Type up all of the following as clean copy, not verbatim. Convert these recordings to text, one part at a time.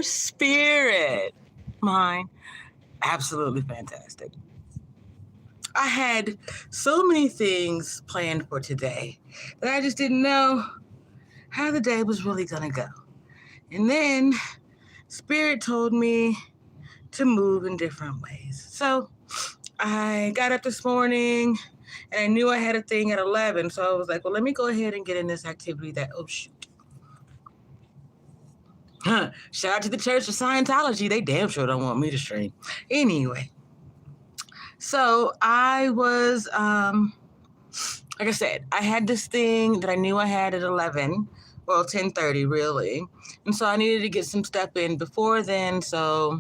your spirit. Mine, absolutely fantastic. I had so many things planned for today that I just didn't know how the day was really going to go. And then Spirit told me to move in different ways. So I got up this morning and I knew I had a thing at 11. So I was like, well, let me go ahead and get in this activity that, oh, shoot. Shout out to the Church of Scientology. They damn sure don't want me to stream. Anyway, so I was, like I said, I had this thing that I knew I had at 11, well, 10:30 really. And so I needed to get some stuff in before then. So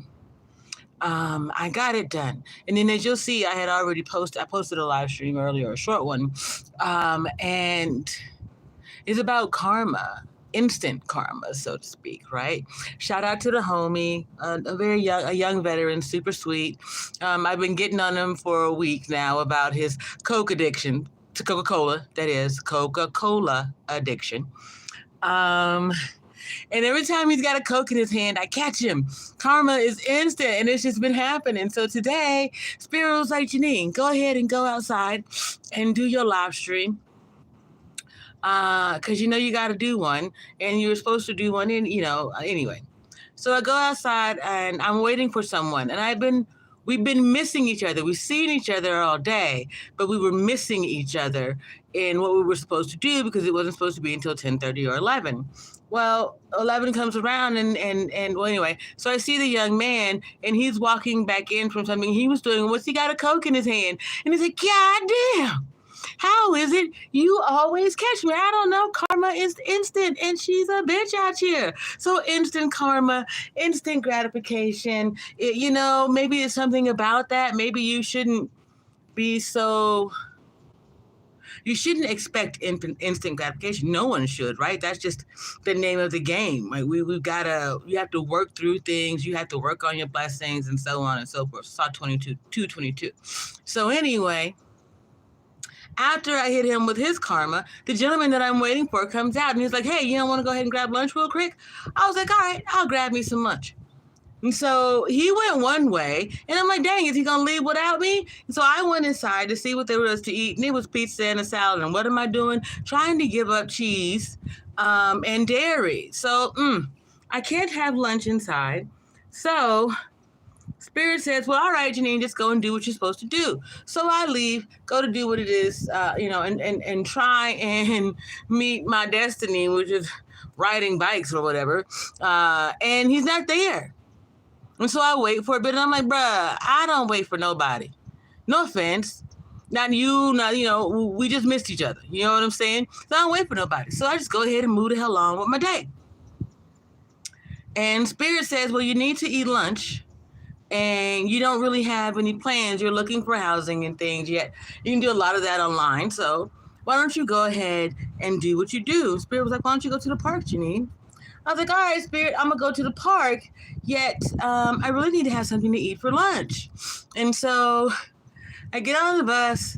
I got it done. And then as you'll see, I had already I posted a live stream earlier, a short one. And it's about karma. Instant karma, so to speak, right? Shout out to the homie, a young veteran, super sweet. I've been getting on him for a week now about his Coke addiction to Coca-Cola. That is Coca-Cola addiction. And every time he's got a Coke in his hand, I catch him. Karma is instant, and it's just been happening. So today, Spirit was like, Janine, go ahead and go outside and do your live stream. Because you got to do one, and you were supposed to do one anyway. So I go outside, and I'm waiting for someone, and we've been missing each other. We've seen each other all day, but we were missing each other in what we were supposed to do because it wasn't supposed to be until 10:30 or 11. Well, 11 comes around, and well, anyway, so I see the young man, and he's walking back in from something he was doing. What's he got a Coke in his hand? And he's like, God damn. How is it you always catch me? I don't know. Karma is instant, and she's a bitch out here. So instant karma, instant gratification. Maybe it's something about that. Maybe you shouldn't be so... You shouldn't expect instant gratification. No one should, right? That's just the name of the game. Like you have to work through things. You have to work on your blessings and so on and so forth. Saw 222. So anyway... After I hit him with his karma, the gentleman that I'm waiting for comes out, and he's like, hey, you don't want to go ahead and grab lunch real quick? I was like, all right, I'll grab me some lunch. And so he went one way, and I'm like, dang, is he going to leave without me? And so I went inside to see what there was to eat, and it was pizza and a salad. And what am I doing? Trying to give up cheese and dairy. So I can't have lunch inside. So... Spirit says, well, all right, Janine, just go and do what you're supposed to do. So I leave, go to do what it is, and try and meet my destiny, which is riding bikes or whatever. And he's not there. And so I wait for a bit, and I'm like, bruh, I don't wait for nobody. No offense. Not you, we just missed each other. You know what I'm saying? So I don't wait for nobody. So I just go ahead and move the hell on with my day. And Spirit says, well, you need to eat lunch. And you don't really have any plans. You're looking for housing and things yet. You can do a lot of that online. So why don't you go ahead and do what you do? Spirit was like, why don't you go to the park, Janine? I was like, all right, Spirit, I'm going to go to the park. Yet I really need to have something to eat for lunch. And so I get on the bus.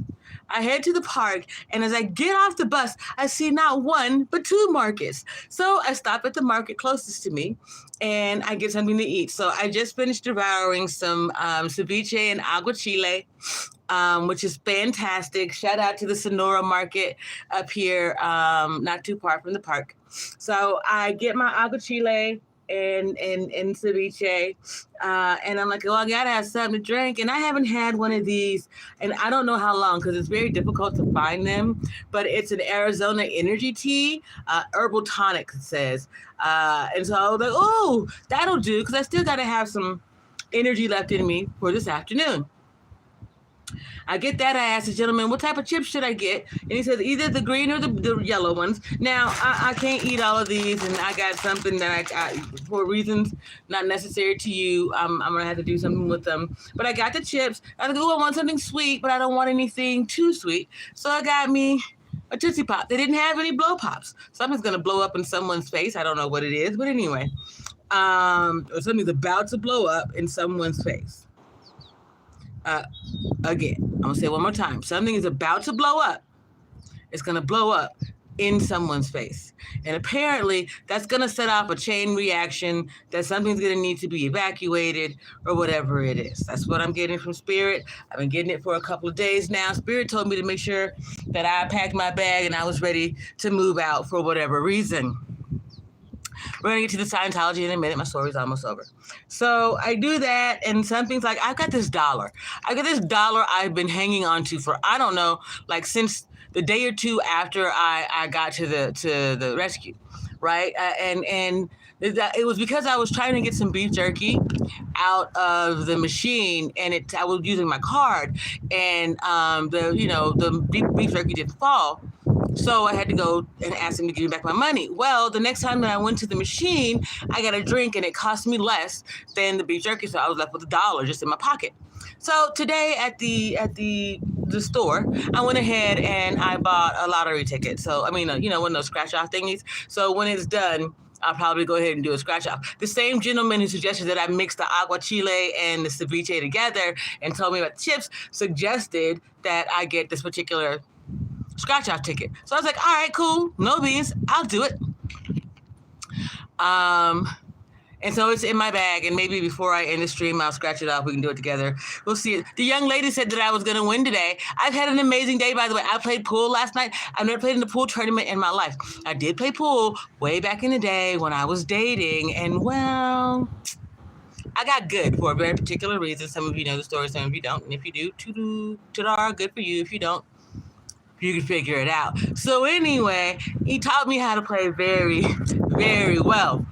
I head to the park, and as I get off the bus, I see not one, but two markets. So I stop at the market closest to me, and I get something to eat. So I just finished devouring some ceviche and aguachile, which is fantastic. Shout out to the Sonora market up here, not too far from the park. So I get my aguachile and ceviche, and I'm like, well, I gotta have something to drink, and I haven't had one of these, and I don't know how long, because it's very difficult to find them, but it's an Arizona energy tea, herbal tonic, it says, and so I was like, oh, that'll do, because I still gotta have some energy left in me for this afternoon. I get that. I asked the gentleman, what type of chips should I get? And he says, either the green or the yellow ones. Now, I can't eat all of these, and I got something that I for reasons not necessary to you, I'm going to have to do something with them. But I got the chips. I was like, oh, I want something sweet, but I don't want anything too sweet. So I got me a Tootsie Pop. They didn't have any blow pops. Something's going to blow up in someone's face. I don't know what it is, but anyway. Or something's about to blow up in someone's face. Again, I'm going to say it one more time. Something is about to blow up. It's going to blow up in someone's face. And apparently that's going to set off a chain reaction that something's going to need to be evacuated or whatever it is. That's what I'm getting from Spirit. I've been getting it for a couple of days now. Spirit told me to make sure that I packed my bag and I was ready to move out for whatever reason. We're going to get to the Scientology in a minute. My story's almost over. So I do that, and something's like, I've got this dollar. I've been hanging on to for, I don't know, like since the day or two after I got to the rescue, right? And it was because I was trying to get some beef jerky out of the machine, and I was using my card, and the beef jerky didn't fall. So I had to go and ask him to give me back my money. Well, the next time that I went to the machine, I got a drink and it cost me less than the beef jerky, so I was left with $1 just in my pocket. So today at the store, I went ahead and I bought a lottery ticket. So one of those scratch off thingies. So when it's done, I'll probably go ahead and do a scratch off. The same gentleman who suggested that I mix the agua chile and the ceviche together and told me about the chips suggested that I get this particular scratch off ticket. So I was like, all right, cool, no beans, I'll do it. And so it's in my bag, and maybe before I end the stream, I'll scratch it off. We can do it together. We'll see. The young lady said that I was going to win today. I've had an amazing day, by the way. I played pool last night. I've never played in a pool tournament in my life. I did play pool way back in the day when I was dating, and well, I got good for a very particular reason. Some of you know the story, some of you don't. And if you do, ta-da, good for you. If you don't, you can figure it out. So anyway, he taught me how to play very, very well.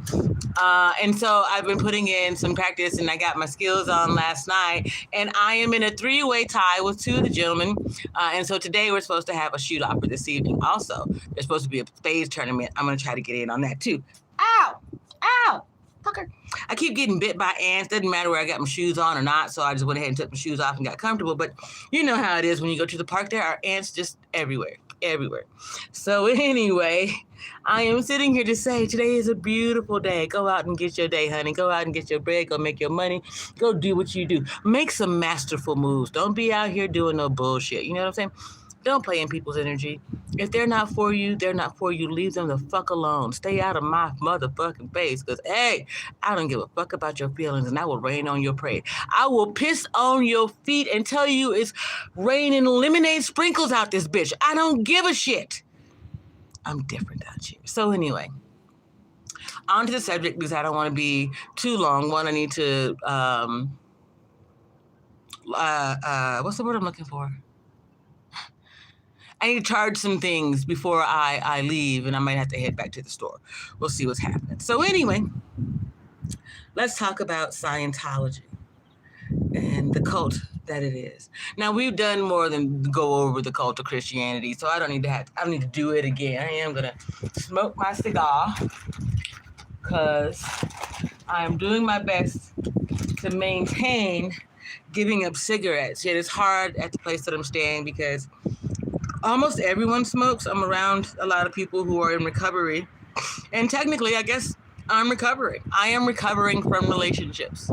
And so I've been putting in some practice, and I got my skills on last night, and I am in a 3-way tie with 2 of the gentlemen. And so today we're supposed to have a shoot off for this evening. Also, there's supposed to be a spades tournament. I'm going to try to get in on that too. Ow! Ow! Fucker. I keep getting bit by ants. Doesn't matter where I got my shoes on or not. So I just went ahead and took my shoes off and got comfortable. But you know how it is when you go to the park. There are ants just everywhere. So anyway, I am sitting here to say today is a beautiful day. Go out and get your day, honey. Go out and get your bread. Go make your money. Go do what you do. Make some masterful moves. Don't be out here doing no bullshit. You know what I'm saying? Don't play in people's energy. If they're not for you, they're not for you. Leave them the fuck alone. Stay out of my motherfucking face. Because, hey, I don't give a fuck about your feelings, and I will rain on your parade. I will piss on your feet and tell you it's raining lemonade sprinkles out this bitch. I don't give a shit. I'm different out here. So anyway, on to the subject, because I don't want to be too long. One, I need to, what's the word I'm looking for? I need to charge some things before I leave, and I might have to head back to the store. We'll see what's happening. So anyway, let's talk about Scientology and the cult that it is. Now, we've done more than go over the cult of Christianity, so I don't need to do it again. I am going to smoke my cigar because I'm doing my best to maintain giving up cigarettes. Yet it's hard at the place that I'm staying because almost everyone smokes. I'm around a lot of people who are in recovery. And technically, I guess I'm recovering. I am recovering from relationships.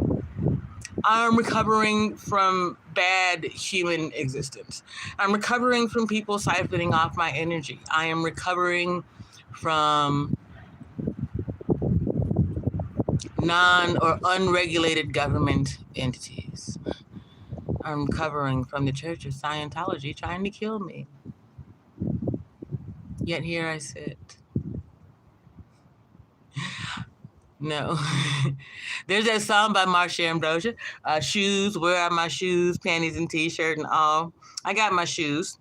I'm recovering from bad human existence. I'm recovering from people siphoning off my energy. I am recovering from non or unregulated government entities. I'm recovering from the Church of Scientology trying to kill me. Yet here I sit. No. There's that song by Marsha Ambrosia, shoes, where are my shoes, panties and t-shirt and all. I got my shoes.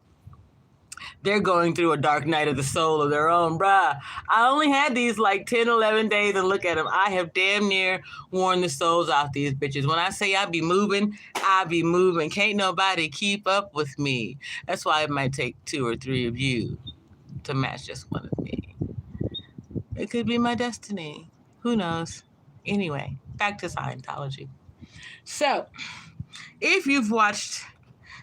They're going through a dark night of the soul of their own, bruh. I only had these like 10, 11 days, and look at them. I have damn near worn the souls off these bitches. When I say I be moving, I be moving. Can't nobody keep up with me. That's why it might take 2 or 3 of you to match just one of me. It could be my destiny. Who knows? Anyway, back to Scientology. So, if you've watched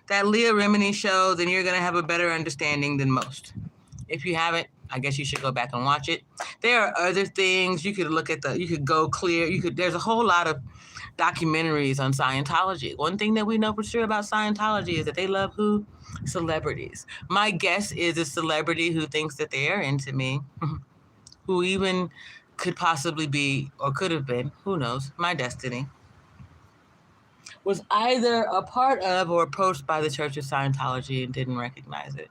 that Leah Remini show, then you're going to have a better understanding than most. If you haven't, I guess you should go back and watch it. There are other things you could look at. You could go clear. There's a whole lot of documentaries on Scientology. One thing that we know for sure about Scientology is that they love who? Celebrities. My guess is a celebrity who thinks that they are into me, who even could possibly be or could have been, who knows, my destiny, was either a part of or approached by the Church of Scientology and didn't recognize it.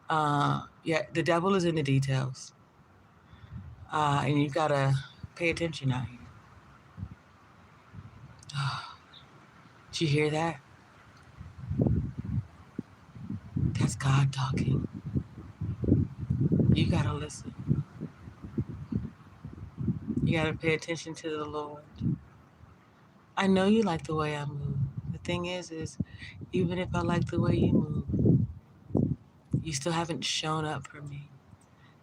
Yeah, the devil is in the details. And you gotta pay attention out here. Did you hear that? That's God talking. You gotta listen. You gotta pay attention to the Lord. I know you like the way I move. The thing is even if I like the way you move, you still haven't shown up for me.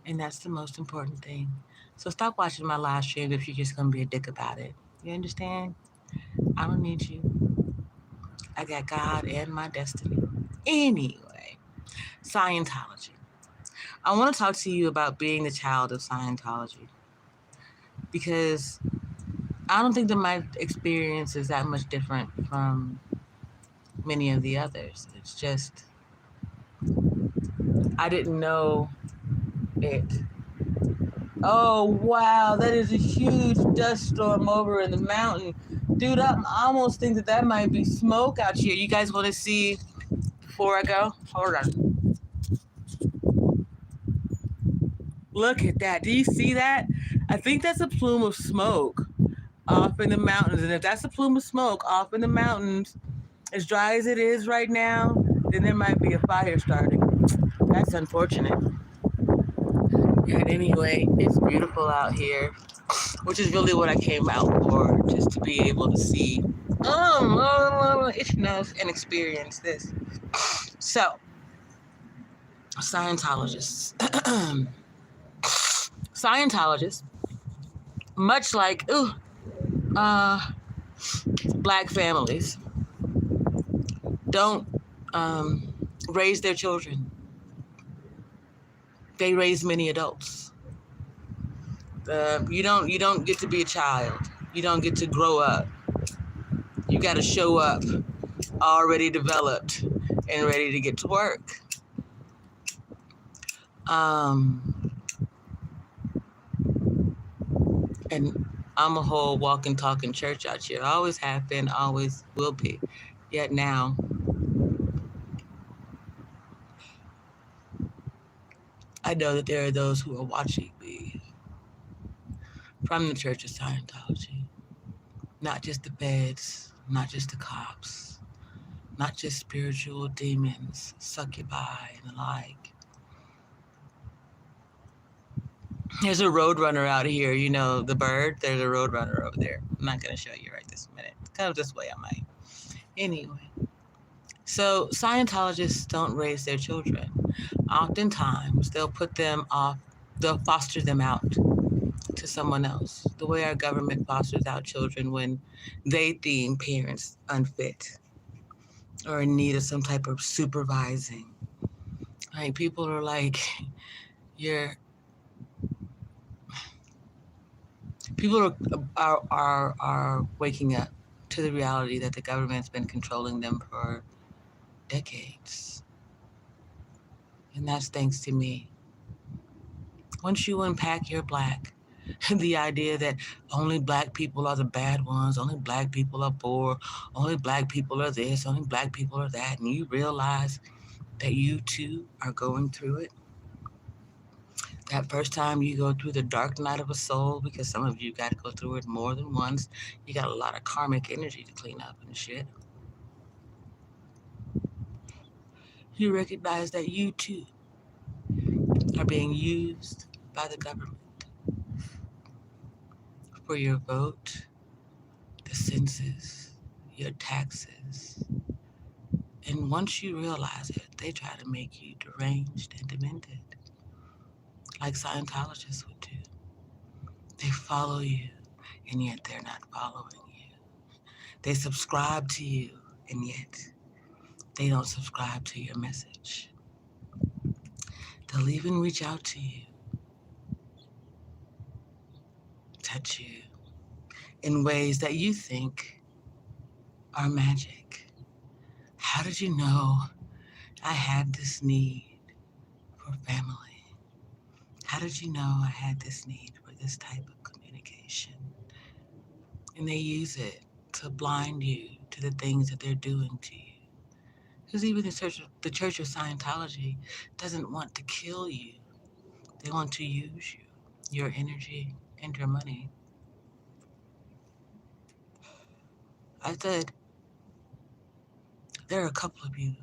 And that's the most important thing. So stop watching my live stream if you're just gonna be a dick about it. You understand? I don't need you. I got God and my destiny. Anyway, Scientology. I want to talk to you about being the child of Scientology because I don't think that my experience is that much different from many of the others. It's just, I didn't know it. Oh, wow, that is a huge dust storm over in the mountain. Dude, I almost think that might be smoke out here. You guys want to see before I go? Hold on. Look at that. Do you see that? I think that's a plume of smoke off in the mountains. And if that's a plume of smoke off in the mountains, as dry as it is right now, then there might be a fire starting. That's unfortunate. And anyway, it's beautiful out here, which is really what I came out for, just to be able to see, itch nose and experience this. So, Scientologists. Scientologists, much like black families, don't raise their children. They raise many adults. You don't get to be a child. You don't get to grow up. You got to show up already developed and ready to get to work. And I'm a whole walking, talking church out here. I always have been, always will be. Yet now, I know that there are those who are watching me from the Church of Scientology. Not just the feds, not just the cops, not just spiritual demons, succubi, and the like. There's a roadrunner out here, you know, the bird. There's a roadrunner over there. I'm not going to show you right this minute. Come this way, I might. Anyway, so Scientologists don't raise their children. Oftentimes, they'll foster them out to someone else, the way our government fosters out children when they deem parents unfit or in need of some type of supervising. Like, people are like, people are waking up to the reality that the government's been controlling them for decades. And that's thanks to me. Once you unpack your black, the idea that only black people are the bad ones, only black people are poor, only black people are this, only black people are that, and you realize that you too are going through it. That first time you go through the dark night of a soul, because some of you got to go through it more than once, you got a lot of karmic energy to clean up and shit. You recognize that you too are being used by the government for your vote, the census, your taxes. And once you realize it, they try to make you deranged and demented, like Scientologists would do. They follow you, and yet they're not following you. They subscribe to you, and yet they don't subscribe to your message. They'll even reach out to you, touch you in ways that you think are magic. How did you know I had this need for family? How did you know I had this need for this type of communication? And they use it to blind you to the things that they're doing to you. Because even the Church of Scientology doesn't want to kill you. They want to use you, your energy, and your money. I said, there are a couple of you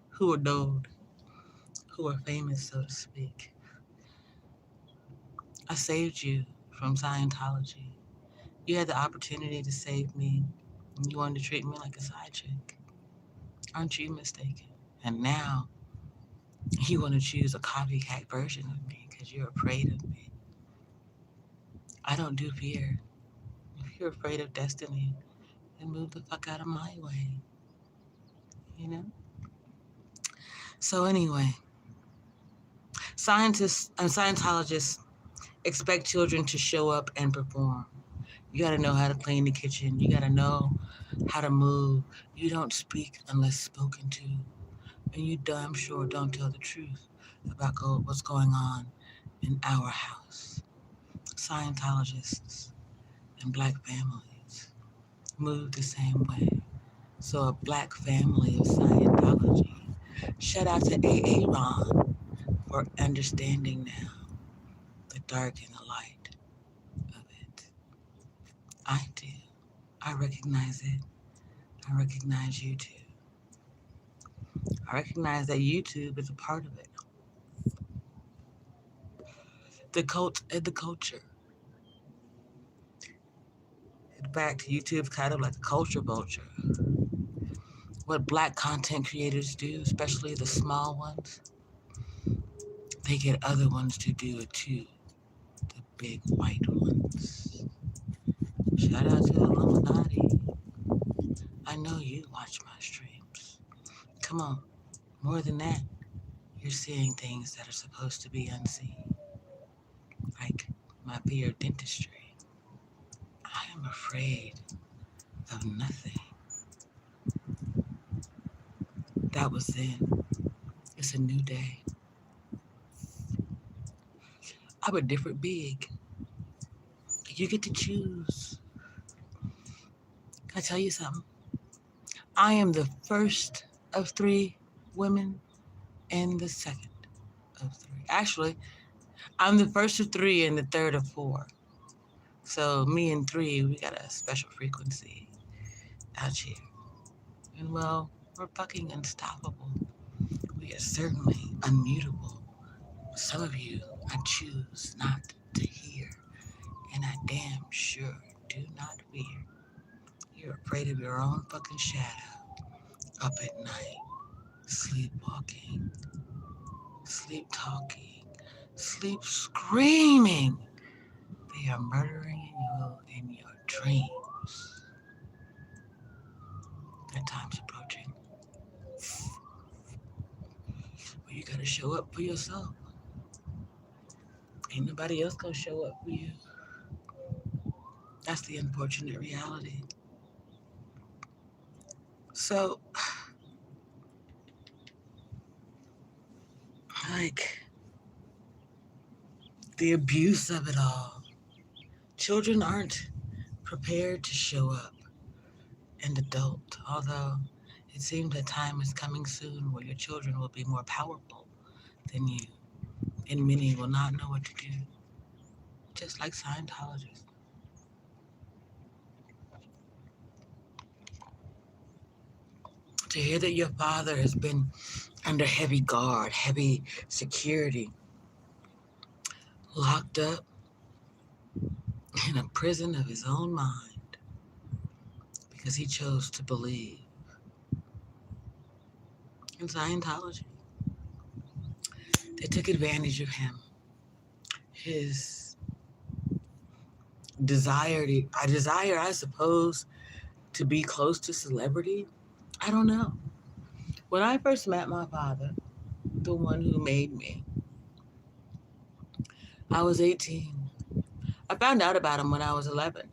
who are known, who are famous, so to speak. I saved you from Scientology. You had the opportunity to save me, and you wanted to treat me like a side chick. Aren't you mistaken? And now, you want to choose a copycat version of me because you're afraid of me. I don't do fear. If you're afraid of destiny, then move the fuck out of my way. You know? So anyway, scientists and Scientologists expect children to show up and perform. You gotta know how to clean the kitchen. You gotta know how to move. You don't speak unless spoken to. And you damn sure don't tell the truth about what's going on in our house. Scientologists and black families move the same way. So a black family of Scientology. Shout out to A.A. Ron for understanding now the dark and the light of it. I do. I recognize it. I recognize you too. I recognize that YouTube is a part of it. The cult and the culture. In fact, YouTube's kind of like a culture vulture. What black content creators do, especially the small ones, they get other ones to do it too. The big white ones. Shout out to Illuminati. I know you watch my streams. Come on. More than that, you're seeing things that are supposed to be unseen. Like my fear of dentistry. I am afraid of nothing. That was then. It's a new day. I'm a different being. You get to choose. Can I tell you something? I am the first of 3 women and the second of 3. Actually, I'm the first of 3 and the third of 4. So me and 3, we got a special frequency out here. And well, we're fucking unstoppable. We are certainly unmutable. Some of you I choose not to hear, and I damn sure do not fear. You're afraid of your own fucking shadow. Up at night, sleepwalking, sleep talking, sleep screaming. They are murdering you in your dreams. That time's approaching. Well, you gotta show up for yourself. Ain't nobody else gonna show up for you. That's the unfortunate reality. So, like, the abuse of it all. Children aren't prepared to show up and adult, although it seems that time is coming soon where your children will be more powerful than you, and many will not know what to do, just like Scientologists. To hear that your father has been under heavy guard, heavy security, locked up in a prison of his own mind because he chose to believe in Scientology. They took advantage of him. His desire, I suppose, to be close to celebrity. I don't know. When I first met my father, the one who made me, I was 18. I found out about him when I was 11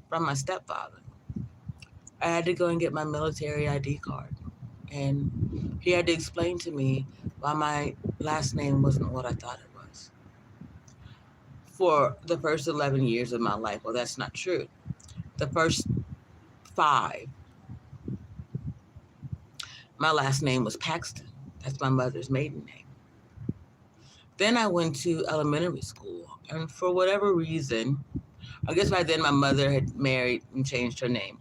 from my stepfather. I had to go and get my military ID card. And he had to explain to me why my last name wasn't what I thought it was. For the first 11 years of my life, well, that's not true. The first 5, my last name was Paxton. That's my mother's maiden name. Then I went to elementary school, and for whatever reason, I guess by then my mother had married and changed her name.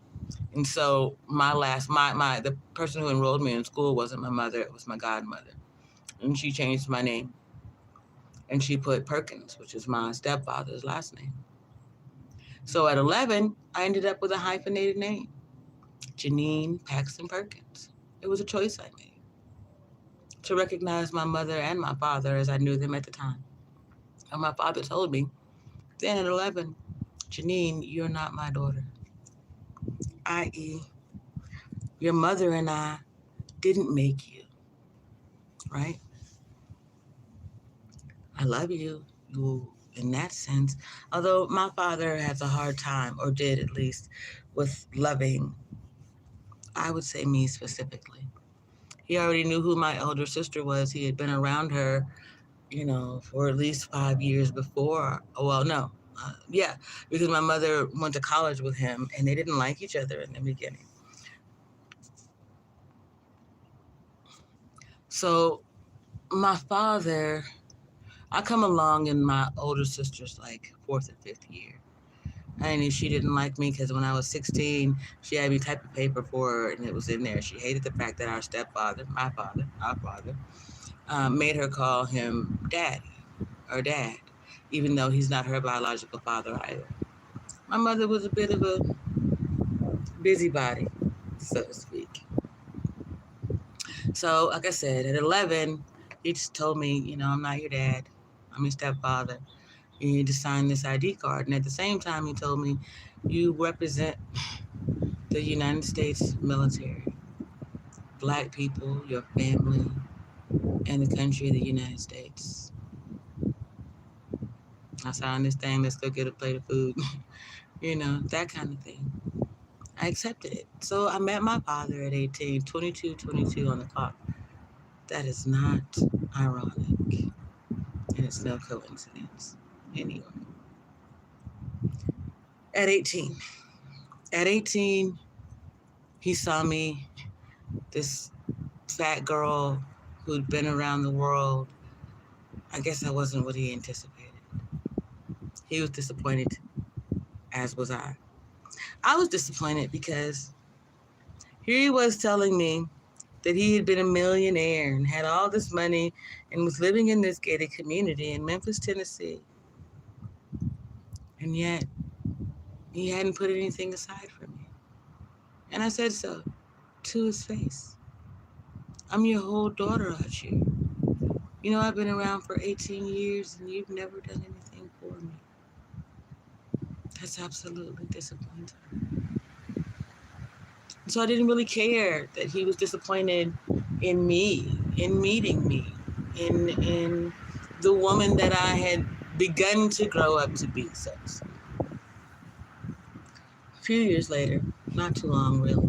And so the person who enrolled me in school wasn't my mother, it was my godmother. And she changed my name. And she put Perkins, which is my stepfather's last name. So at 11, I ended up with a hyphenated name, Janine Paxton Perkins. It was a choice I made to recognize my mother and my father as I knew them at the time. And my father told me, then at 11, Janine, you're not my daughter. I.e., your mother and I didn't make you, right? I love you in that sense. Although my father has a hard time, or did at least, with loving, I would say me specifically. He already knew who my elder sister was. He had been around her, for at least 5 years before. Well, no. Yeah, because my mother went to college with him and they didn't like each other in the beginning. So my father, I come along in my older sister's like 4th or 5th year. I knew she didn't like me because when I was 16, she had me type a paper for her and it was in there. She hated the fact that our stepfather, our father, made her call him daddy or dad, even though he's not her biological father either. My mother was a bit of a busybody, so to speak. So, like I said, at 11, he just told me, I'm not your dad. I'm your stepfather. You need to sign this ID card. And at the same time, he told me, you represent the United States military, Black people, your family, and the country of the United States. I signed this thing, let's go get a plate of food. That kind of thing. I accepted it. So I met my father at 18, 22 on the clock. That is not ironic. And it's no coincidence. Anyway. At 18, he saw me, this fat girl who'd been around the world. I guess I wasn't what he anticipated. He was disappointed, as was I. I was disappointed because here he was telling me that he had been a millionaire and had all this money and was living in this gated community in Memphis, Tennessee. And yet, he hadn't put anything aside for me. And I said so to his face. I'm your whole daughter out here. I've been around for 18 years and you've never done anything for me. That's absolutely disappointing. So I didn't really care that he was disappointed in me, in meeting me, in the woman that I had begun to grow up to be. So a few years later, not too long really,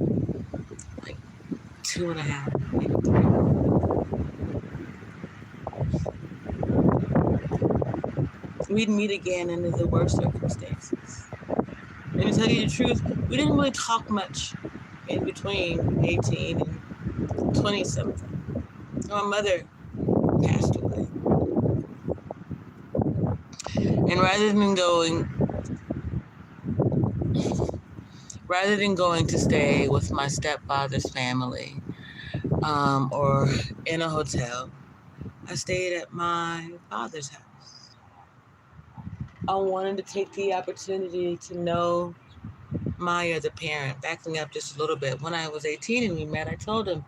like 2.5, maybe 3. We'd meet again under the worst circumstances. And to tell you the truth, we didn't really talk much in between 18 and 20-something. My mother passed away. And rather than going to stay with my stepfather's family or in a hotel, I stayed at my father's house. I wanted to take the opportunity to know my other parent. Backing up just a little bit, when I was 18 and we met, I told him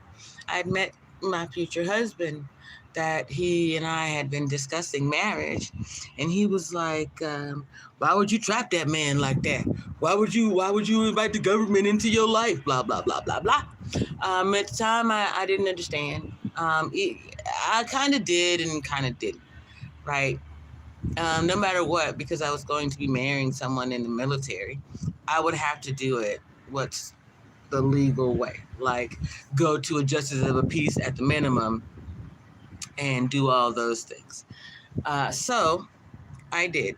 I'd met my future husband, that he and I had been discussing marriage, and he was like, why would you trap that man like that? Why would you invite the government into your life? Blah, blah, blah, blah, blah. At the time, I didn't understand. I kind of did and kind of didn't, right? No matter what, because I was going to be marrying someone in the military, I would have to do it what's the legal way, like go to a justice of the peace at the minimum and do all those things. So I did.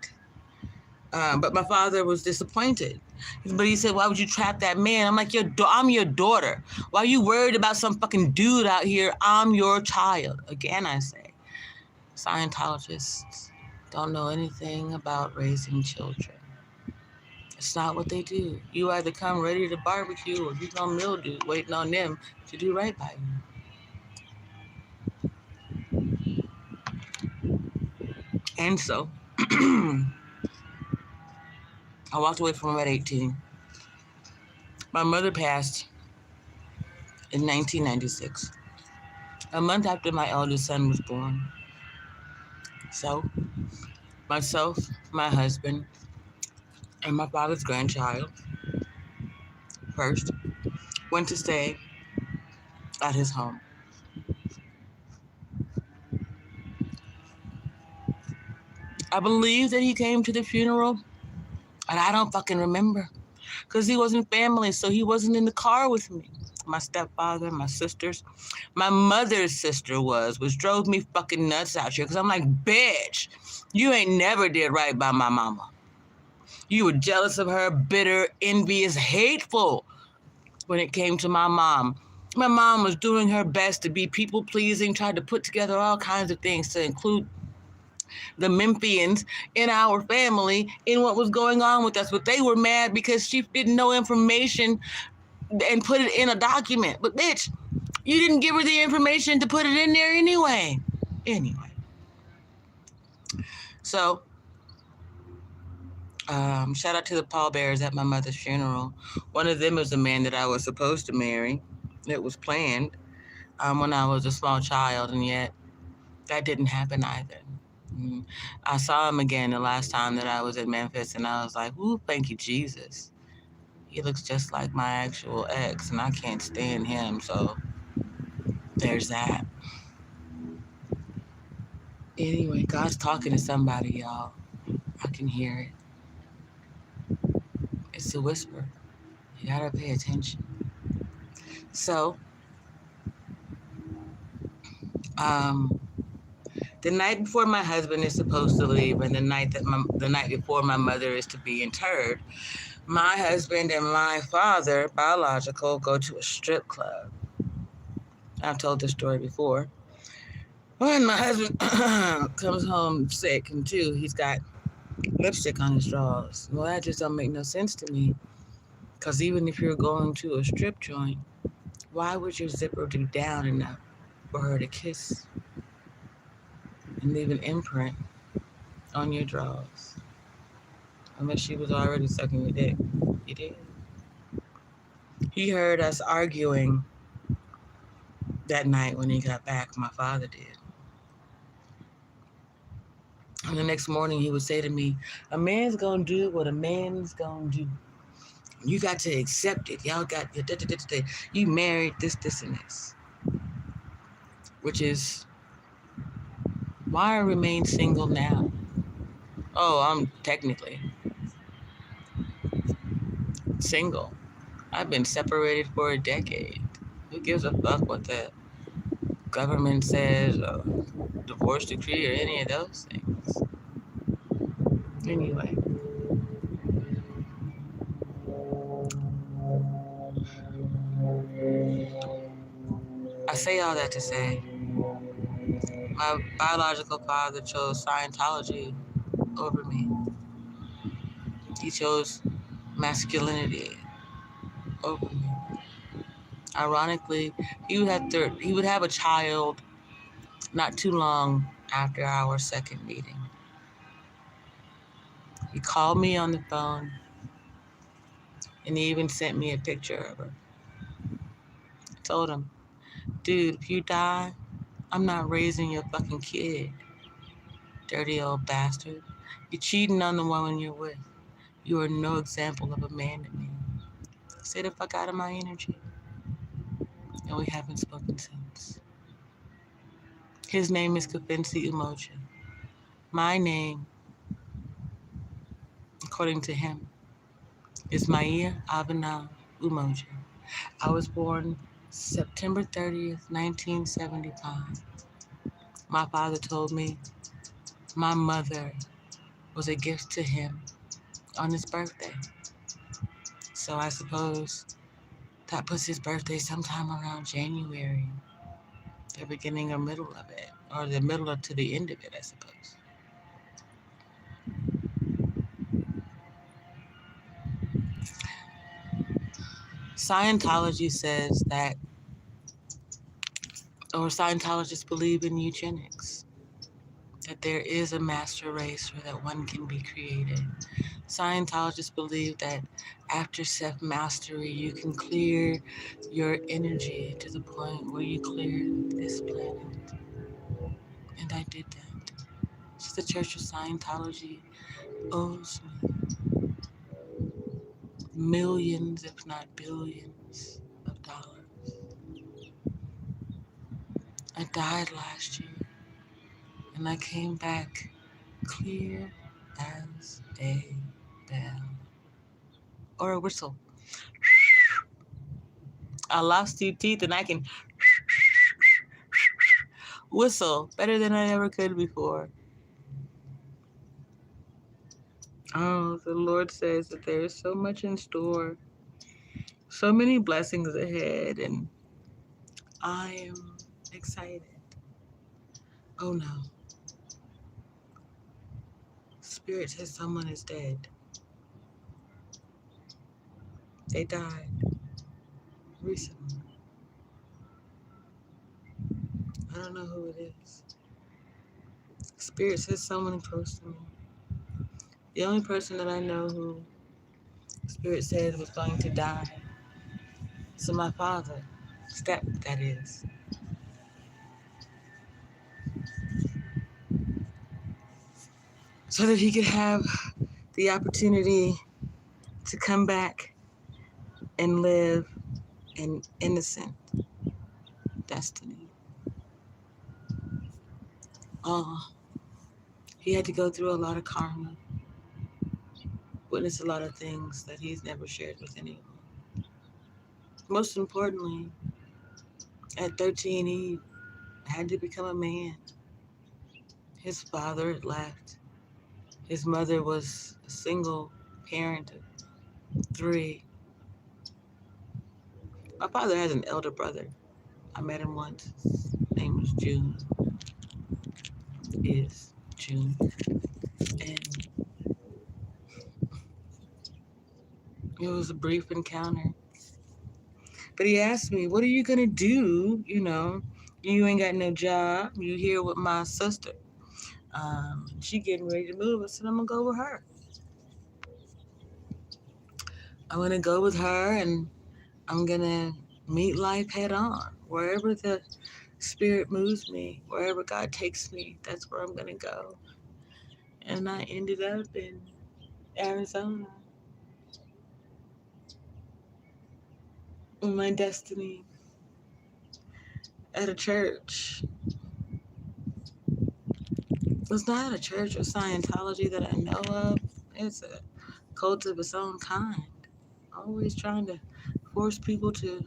But my father was disappointed. But he said, "Why would you trap that man?" I'm like, I'm your daughter. Why are you worried about some fucking dude out here? I'm your child. Again, I say, Scientologists don't know anything about raising children. It's not what they do. You either come ready to barbecue or you gonna mildew waiting on them to do right by you. And so, I walked away from him at 18. My mother passed in 1996, a month after my eldest son was born. So, myself, my husband, and my father's grandchild first went to stay at his home. I believe that he came to the funeral, and I don't fucking remember because he wasn't family, so he wasn't in the car with me. My stepfather, my sisters, my mother's sister which drove me fucking nuts out here because I'm like, bitch, you ain't never did right by my mama. You were jealous of her, bitter, envious, hateful when it came to my mom. My mom was doing her best to be people-pleasing, tried to put together all kinds of things to include the Memphians in our family in what was going on with us. But they were mad because she didn't know information and put it in a document. But bitch, you didn't give her the information to put it in there anyway. So, shout out to the pallbearers at my mother's funeral. One of them was a man that I was supposed to marry. It was planned when I was a small child, and yet that didn't happen either. I saw him again the last time that I was in Memphis, and I was like, ooh, thank you, Jesus. He looks just like my actual ex, and I can't stand him, so there's that. Anyway, God's talking to somebody, y'all. I can hear it. It's a whisper. You gotta pay attention. So, the night before my husband is supposed to leave, and the night before my mother is to be interred, my husband and my father, biological, go to a strip club. I've told this story before. When my husband comes home sick, and two, he's got lipstick on his drawers. Well, that just don't make no sense to me. Because even if you're going to a strip joint, why would your zipper be down enough for her to kiss and leave an imprint on your drawers? Unless she was already sucking your dick. You did. He heard us arguing that night when he got back. My father did. And the next morning he would say to me, a man's gonna do what a man's gonna do. You got to accept it. Y'all got, you married this, and this. Which is why I remain single now. Oh, I'm technically single. I've been separated for a decade. Who gives a fuck what the government says, or divorce decree, or any of those things? Anyway. I say all that to say, my biological father chose Scientology over me. He chose masculinity over me. Ironically, he would have a child not too long after our second meeting. He called me on the phone, and he even sent me a picture of her. I told him, dude, if you die, I'm not raising your fucking kid. Dirty old bastard. You're cheating on the woman you're with. You are no example of a man to me. Stay the fuck out of my energy. And we haven't spoken since. His name is Kafensi Umoja. My name according to him, Ismail Avenal Umoja. I was born September 30th, 1975. My father told me my mother was a gift to him on his birthday. So I suppose that puts his birthday sometime around January, the beginning or middle of it, or the middle or to the end of it, I suppose. Scientology says that, or Scientologists believe in eugenics, that there is a master race or that one can be created. Scientologists believe that after self-mastery, you can clear your energy to the point where you clear this planet. And I did that. So the Church of Scientology owes me millions, if not billions, of dollars. I died last year, and I came back clear as a bell. Or a whistle. I lost 2 teeth, and I can whistle better than I ever could before. Oh, the Lord says that there is so much in store, so many blessings ahead, and I am excited. Oh no. Spirit says someone is dead. They died recently. I don't know who it is. Spirit says someone close to me. The only person that I know who Spirit said was going to die. So my father, step that is. So that he could have the opportunity to come back and live an innocent destiny. Oh, he had to go through a lot of karma, witness a lot of things that he's never shared with anyone. Most importantly, at 13, he had to become a man. His father had left. His mother was a single parent of 3. My father has an elder brother. I met him once. His name was June. Is June. And it was a brief encounter. But he asked me, what are you going to do? You ain't got no job. You here with my sister. She getting ready to move. I said, I'm going to go with her. I'm going to go with her, and I'm going to meet life head on. Wherever the Spirit moves me, wherever God takes me, that's where I'm going to go. And I ended up in Arizona with my destiny at a church. It's not a church of Scientology that I know of. It's a cult of its own kind. Always trying to force people to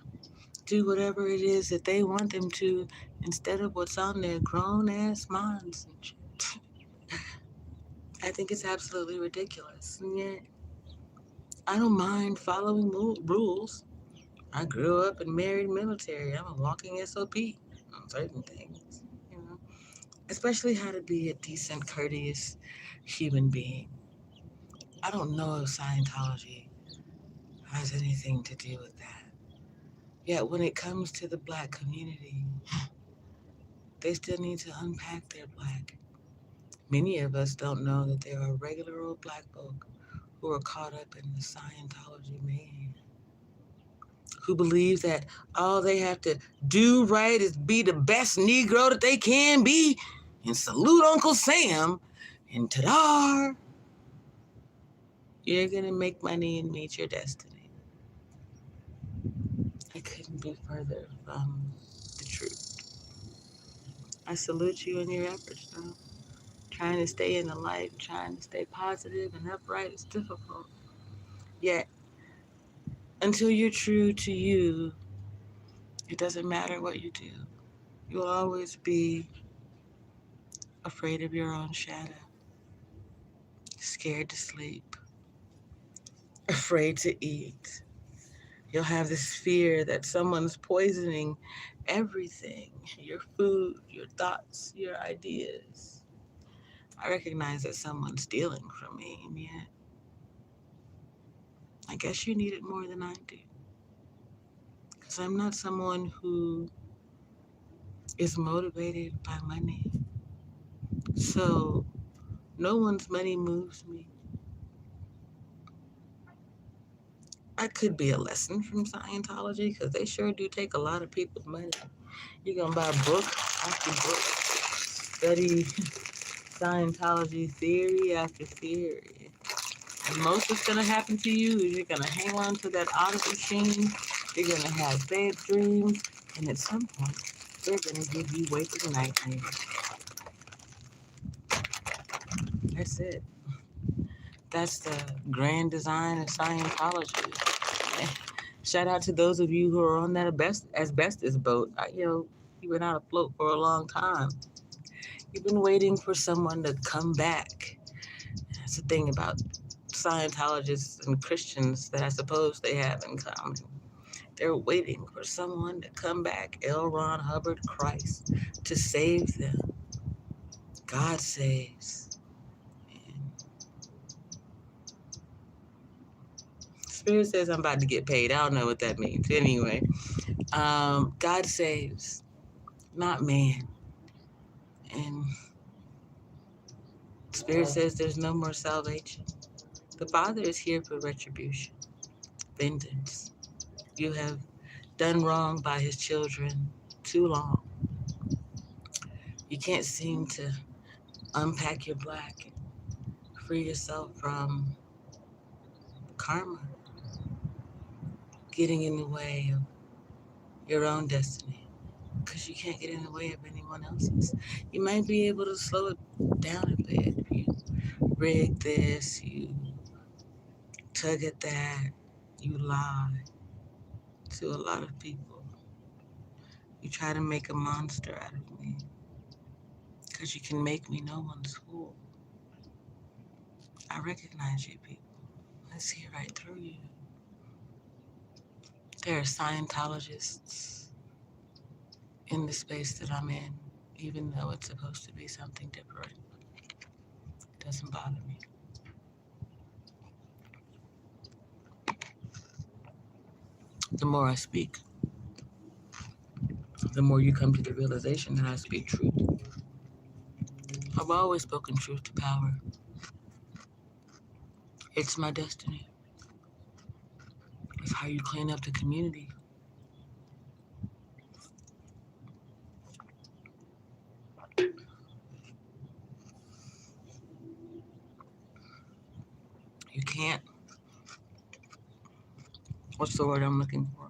do whatever it is that they want them to instead of what's on their grown-ass minds and shit. I think it's absolutely ridiculous. And yet, I don't mind following rules. I grew up and married military. I'm a walking SOP on certain things. Especially how to be a decent, courteous human being. I don't know if Scientology has anything to do with that. Yet when it comes to the Black community, they still need to unpack their Black. Many of us don't know that there are regular old Black folk who are caught up in the Scientology mayhem, who believe that all they have to do right is be the best Negro that they can be and salute Uncle Sam, and ta-da, you're going to make money and meet your destiny. I couldn't be further from the truth. I salute you in your efforts, though. Trying to stay in the light, trying to stay positive and upright is difficult. Yet, until you're true to you, it doesn't matter what you do. You'll always be afraid of your own shadow, scared to sleep, afraid to eat. You'll have this fear that someone's poisoning everything, your food, your thoughts, your ideas. I recognize that someone's stealing from me, and yet I guess you need it more than I do. Because I'm not someone who is motivated by money. So no one's money moves me. I could be a lesson from Scientology because they sure do take a lot of people's money. You're going to buy book after book, study Scientology theory after theory. And most that's going to happen to you is you're going to hang on to that auto machine. You're going to have bad dreams. And at some point, they're going to give you waking nightmares. That's it. That's the grand design of Scientology. Shout out to those of you who are on that asbestos boat. You've been out afloat for a long time. You've been waiting for someone to come back. That's the thing about Scientologists and Christians that I suppose they have in common. They're waiting for someone to come back, L. Ron Hubbard, Christ, to save them. God saves. And Spirit says I'm about to get paid. I don't know what that means. Anyway, God saves, not man. And Spirit says there's no more salvation. The Father is here for retribution, vengeance. You have done wrong by his children too long. You can't seem to unpack your black and free yourself from karma getting in the way of your own destiny, because you can't get in the way of anyone else's. You might be able to slow it down a bit. You rig this, you tug at that, you lie to a lot of people. You try to make a monster out of me because you can make me no one's fool. I recognize you people. I see right through you. There are Scientologists in the space that I'm in, even though it's supposed to be something different. It doesn't bother me. The more I speak, the more you come to the realization that I speak truth. I've always spoken truth to power. It's my destiny. It's how you clean up the community. You can't, what's the word I'm looking for?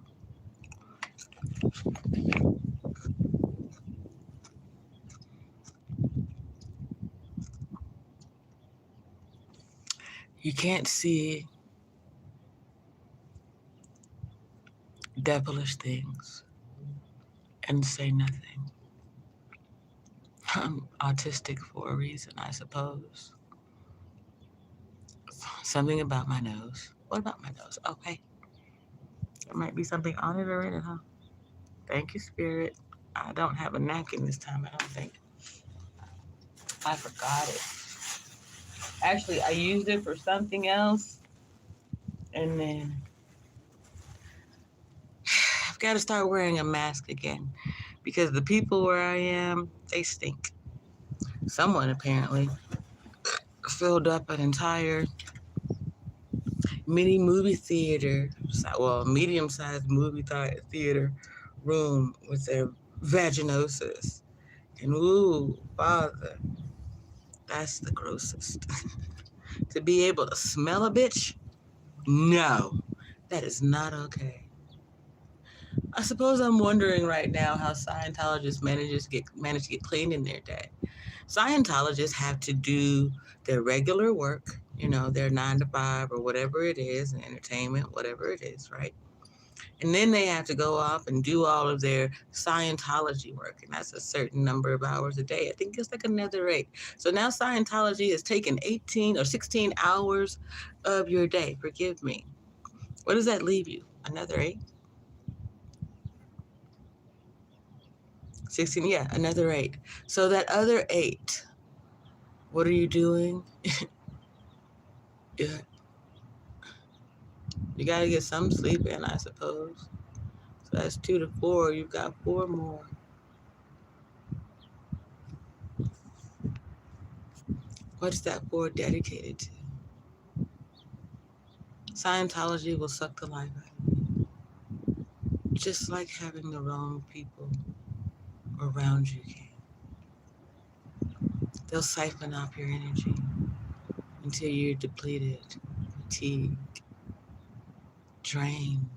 You can't see devilish things and say nothing. I'm autistic for a reason, I suppose. Something about my nose. What about my nose? Okay. There might be something on it already, huh? Thank you, Spirit. I don't have a napkin this time, I don't think. I forgot it. Actually, I used it for something else. And then I've got to start wearing a mask again because the people where I am, they stink. Someone apparently filled up an entire mini movie theater, well, medium-sized movie theater room with their vaginosis. And ooh, Father, that's the grossest. To be able to smell a bitch? No, that is not okay. I suppose I'm wondering right now how Scientologists manage to get clean in their day. Scientologists have to do their regular work, their 9 to 5 or whatever it is, entertainment, whatever it is, right? And then they have to go off and do all of their Scientology work. And that's a certain number of hours a day. I think it's like another 8. So now Scientology has taken 18 or 16 hours of your day. Forgive me. What does that leave you? Another 8? 16, yeah, another 8. So that other 8, what are you doing? Yeah. You got to get some sleep in, I suppose. So that's 2 to 4. You've got 4 more. What's that 4 dedicated to? Scientology will suck the life out of you. Just like having the wrong people around you can. They'll siphon off your energy until you're depleted, fatigued, drained.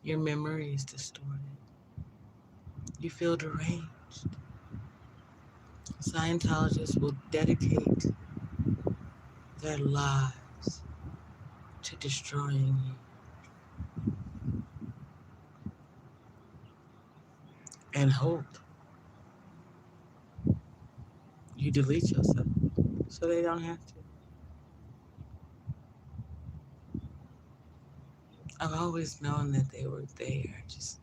Your memory is distorted. You feel deranged. Scientologists will dedicate their lives to destroying you and hope you delete yourself so they don't have to. I've always known that they were there, just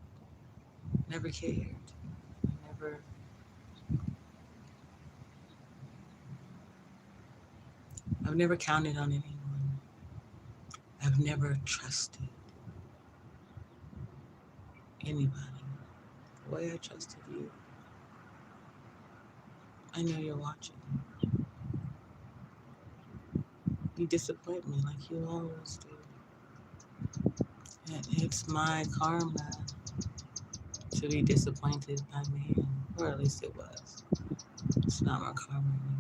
never cared. I've never counted on anyone. I've never trusted anybody the way I trusted you. I know you're watching. You disappoint me like you always do. And it's my karma to be disappointed by man, or at least it was. It's not my karma anymore.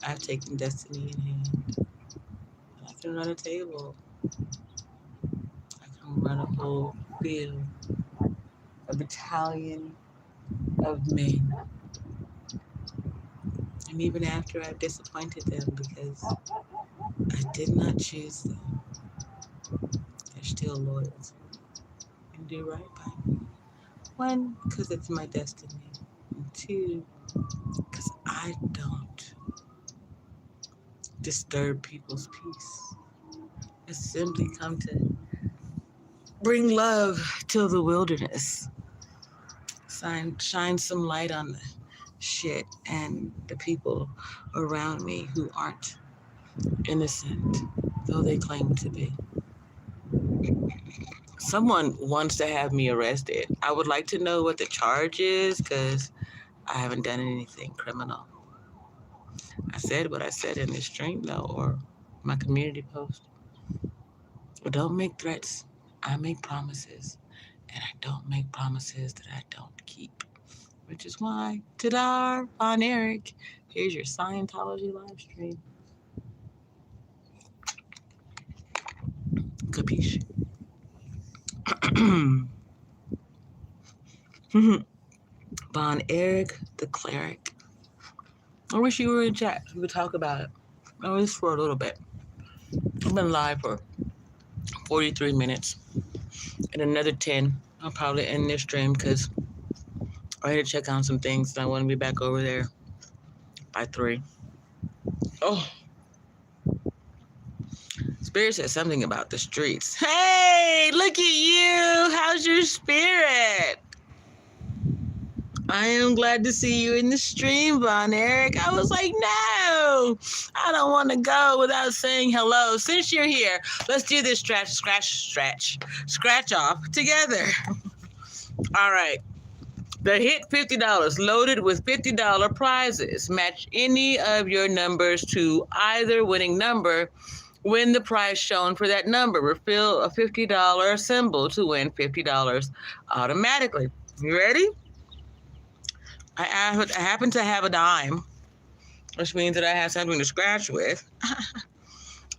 I've taken destiny in hand. And I can run a table. I can run a whole field, a battalion of men. And even after I've disappointed them because I did not choose them, they're still loyal to me and do right by me. 1, because it's my destiny. And 2, because I don't disturb people's peace. I simply come to bring love to the wilderness. Shine some light on the shit and the people around me who aren't innocent, though they claim to be. Someone wants to have me arrested. I would like to know what the charge is because I haven't done anything criminal. I said what I said in this stream, though, or my community post. Well, don't make threats. I make promises, and I don't make promises that I don't keep. Which is why, ta-da, Von Eric, here's your Scientology live stream. Capiche? Von Eric, the cleric. I wish you were in chat so we could talk about it. At least for a little bit. I've been live for 43 minutes. In another 10, I'll probably end this stream because I had to check on some things and I want to be back over there by 3. Oh. Spirit said something about the streets. Hey, look at you. How's your spirit? I am glad to see you in the stream, Von Eric. I was like, no, I don't want to go without saying hello. Since you're here, let's do this scratch off together. All right. The hit $50, loaded with $50 prizes. Match any of your numbers to either winning number. Win the prize shown for that number. Refill a $50 symbol to win $50 automatically. You ready? I happen to have a dime, which means that I have something to scratch with.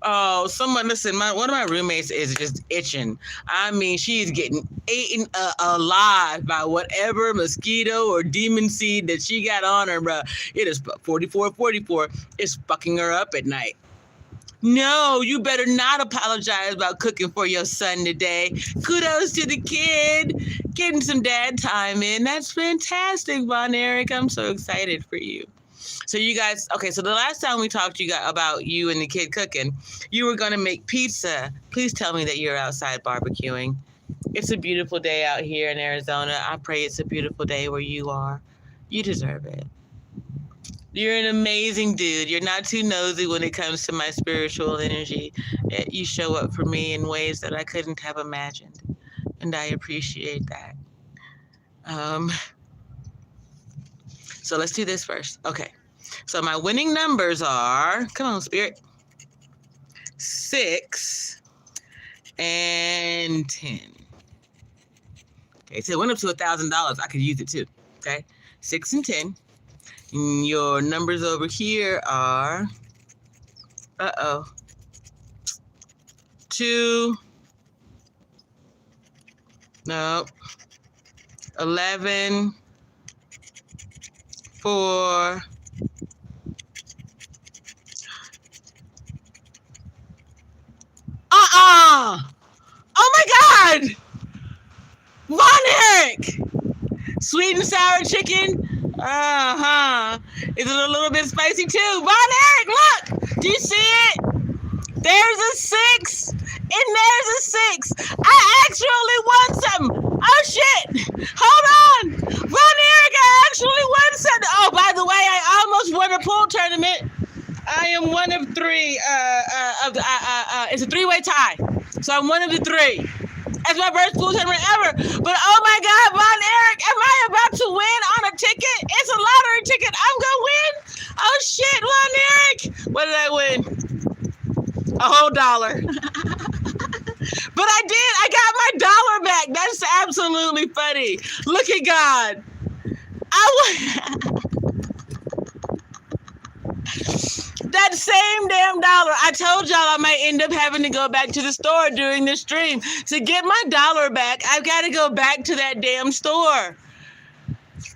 Oh, someone, listen, one of my roommates is just itching. I mean, she's getting eaten alive by whatever mosquito or demon seed that she got on her, bro. It is 44. It's fucking her up at night. No, you better not apologize about cooking for your son today. Kudos to the kid. Getting some dad time in. That's fantastic, Von Eric. I'm so excited for you. So you guys, okay, so the last time we talked you got about you and the kid cooking, you were going to make pizza. Please tell me that you're outside barbecuing. It's a beautiful day out here in Arizona. I pray it's a beautiful day where you are. You deserve it. You're an amazing dude. You're not too nosy when it comes to my spiritual energy. You show up for me in ways that I couldn't have imagined, and I appreciate that. So let's do this first. Okay. So my winning numbers are, come on, Spirit, 6 and 10. Okay, so it went up to $1,000. I could use it too. Okay, 6 and 10. And your numbers over here are, 2, nope, 11, 4, oh my God, Von Eric, sweet and sour chicken. Is it a little bit spicy too? Von Eric, look, do you see it? There's a 6 and there's a 6. I actually won something. Oh shit, hold on, Von Eric, I actually won something. Oh, by the way, I almost won a pool tournament. I am one of 3. It's a 3-way tie, so I'm one of the 3. That's my first pool tournament ever. But oh my God, Von Eric, am I about to win on a ticket? It's a lottery ticket. I'm gonna win. Oh shit, Von Eric. What did I win? A whole $1. But I did. I got my $1 back. That's absolutely funny. Look at God. I won. That same damn $1. I told y'all I might end up having to go back to the store during this stream. To get my $1 back, I've got to go back to that damn store.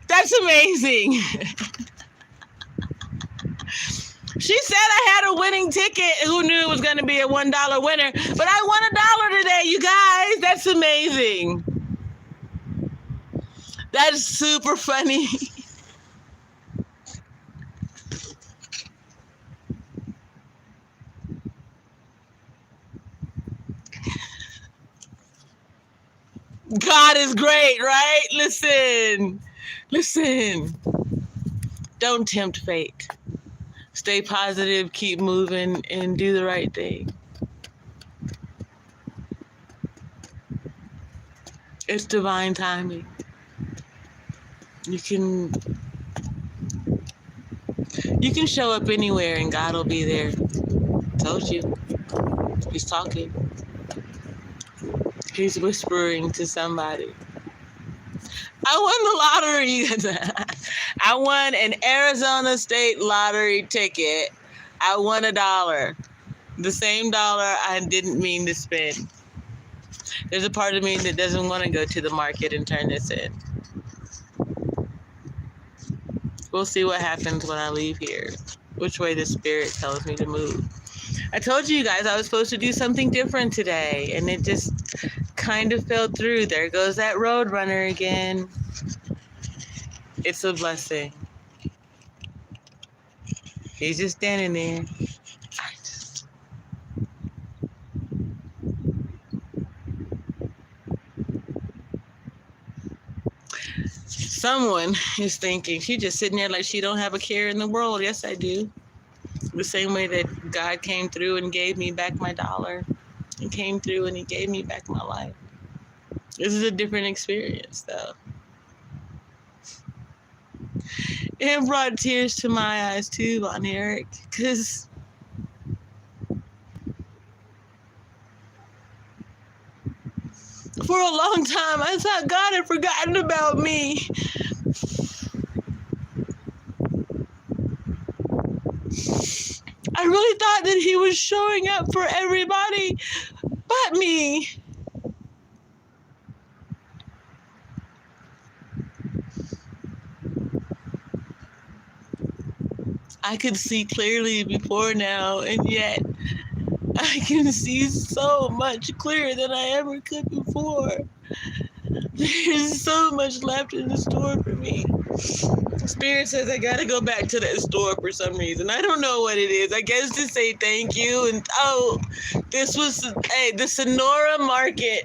That's amazing. She said I had a winning ticket. Who knew it was going to be a $1 winner? But I won $1 today, you guys. That's amazing. That's super funny. God is great, right? Listen. Don't tempt fate. Stay positive, keep moving, and do the right thing. It's divine timing. You can show up anywhere and God will be there. Told you. He's talking. He's whispering to somebody. I won the lottery. I won an Arizona State lottery ticket. I won $1. The same dollar I didn't mean to spend. There's a part of me that doesn't want to go to the market and turn this in. We'll see what happens when I leave here. Which way the spirit tells me to move. I told you guys I was supposed to do something different today, and it just kind of fell through. There goes that roadrunner again. It's a blessing. He's just standing there. Someone is thinking, she's just sitting there like she don't have a care in the world. Yes, I do. The same way that God came through and gave me back my $1. He came through and he gave me back my life. This is a different experience, though. It brought tears to my eyes, too, Von Eric, because for a long time, I thought God had forgotten about me. I really thought thought that he was showing up for everybody but me. I could see clearly before now, and yet I can see so much clearer than I ever could before. There's so much left in the store for me. Spirit says I gotta go back to that store for some reason. I don't know what it is. I guess to say thank you. And this was the Sonora Market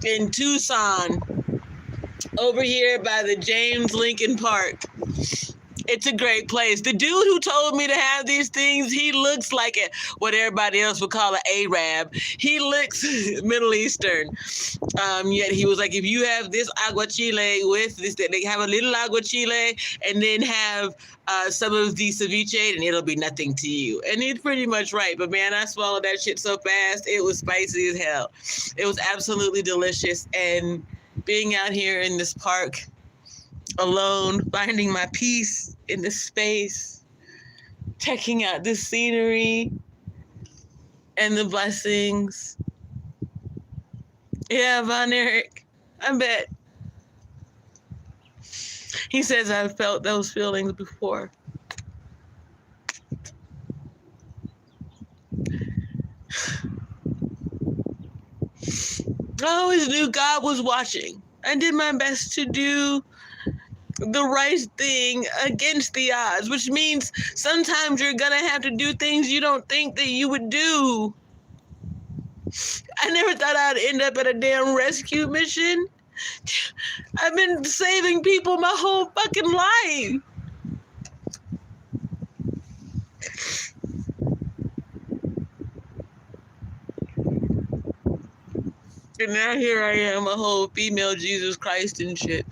in Tucson, over here by the James Lincoln Park. It's a great place. The dude who told me to have these things, he looks like what everybody else would call an Arab. He looks Middle Eastern. Yet he was like, if you have this aguachile with this, they have a little aguachile and then have some of the ceviche, and it'll be nothing to you. And he's pretty much right. But man, I swallowed that shit so fast. It was spicy as hell. It was absolutely delicious. And being out here in this park alone, finding my peace in this space, checking out the scenery and the blessings. Yeah, Von Eric, I bet. He says I've felt those feelings before. I always knew God was watching. I did my best to do the right thing against the odds, which means sometimes you're gonna have to do things you don't think that you would do. I never thought I'd end up at a damn rescue mission. I've been saving people my whole fucking life. And now here I am, a whole female Jesus Christ and shit.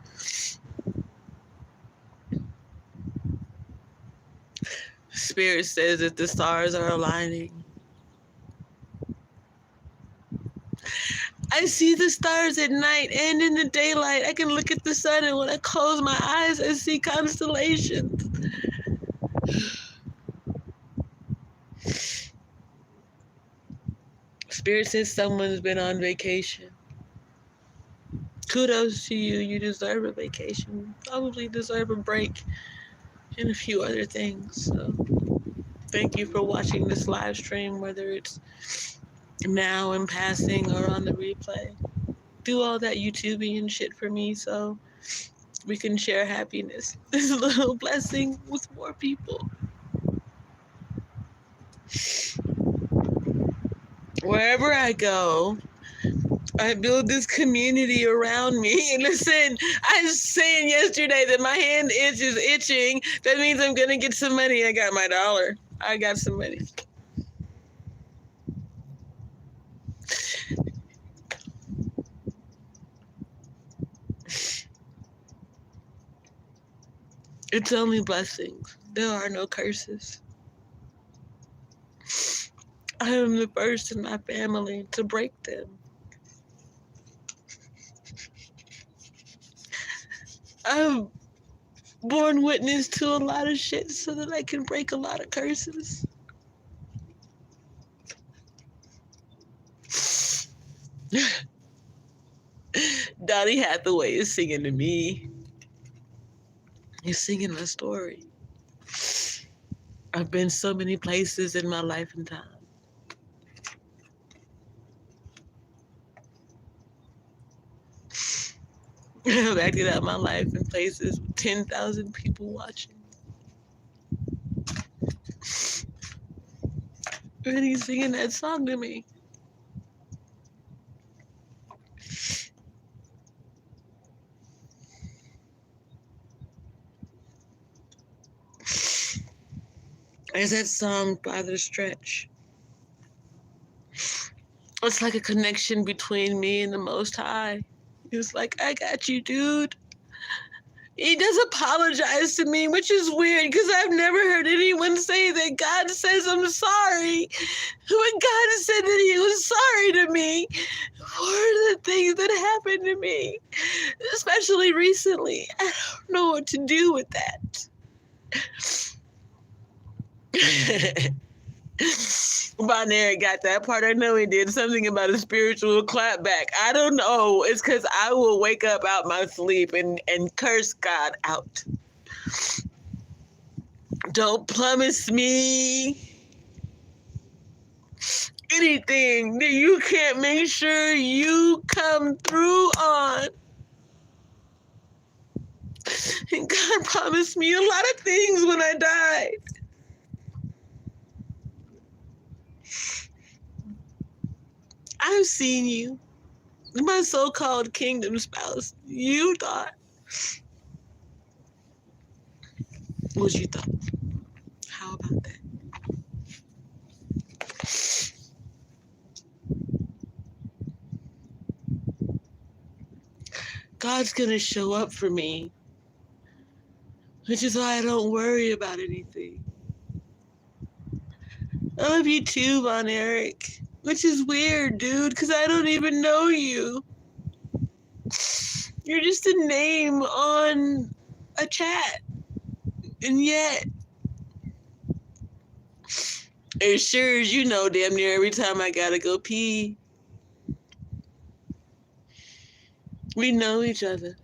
Spirit says that the stars are aligning. I see the stars at night and in the daylight. I can look at the sun, and when I close my eyes, I see constellations. Spirit says someone's been on vacation. Kudos to you. You deserve a vacation. Probably deserve a break and a few other things. So thank you for watching this live stream, whether it's now in passing or on the replay. Do all that YouTubing and shit for me so we can share happiness, this little blessing, with more people. Wherever I go, I build this community around me. And listen, I was saying yesterday that my hand is itching. That means I'm going to get some money. I got my $1. I got some money. It's only blessings. There are no curses. I am the first in my family to break them. I've borne witness to a lot of shit so that I can break a lot of curses. Donnie Hathaway is singing to me. He's singing my story. I've been so many places in my life and time. I've acted out my life in places with 10,000 people watching. And he's singing that song to me. There's that song by The Stretch. It's like a connection between me and the Most High. It's like, I got you, dude. He does apologize to me, which is weird because I've never heard anyone say that God says I'm sorry. When God said that he was sorry to me for the things that happened to me, especially recently. I don't know what to do with that. Bonner got that part. I know he did something about a spiritual clapback. I don't know. It's because I will wake up out my sleep and curse God out. Don't promise me anything that you can't make sure you come through on. And God promised me a lot of things when I died. I've seen you, my so-called kingdom spouse. You thought what you thought. How about that? God's gonna show up for me, which is why I don't worry about anything. I love you too, Von Eric, which is weird, dude, because I don't even know you. You're just a name on a chat, and yet, as sure as you know, damn near every time I gotta go pee, we know each other.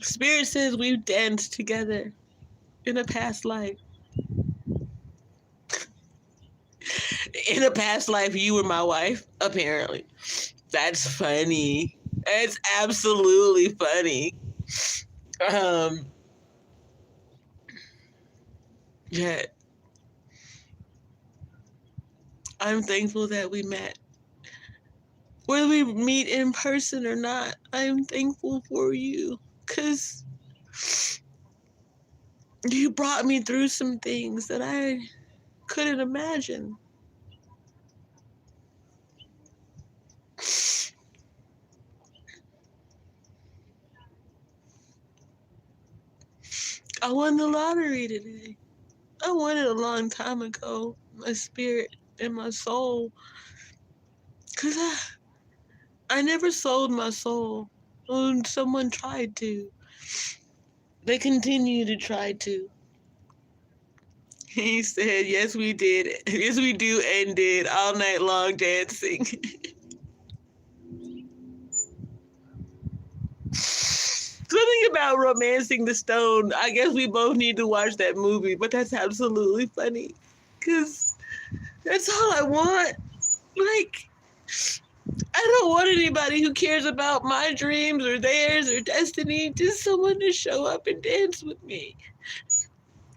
Spirit says we've danced together in a past life. In a past life, you were my wife, apparently. That's funny. It's absolutely funny. Yeah. I'm thankful that we met. Whether we meet in person or not, I'm thankful for you. Because you brought me through some things that I couldn't imagine. I won the lottery today. I won it a long time ago. My spirit and my soul. Because I never sold my soul. When someone tried to. They continue to try to. He said, yes, we did. Yes, we do and did. All night long dancing. Something about romancing the stone. I guess we both need to watch that movie, but that's absolutely funny. Because that's all I want. Like, I don't want anybody who cares about my dreams or theirs or destiny. Just someone to show up and dance with me.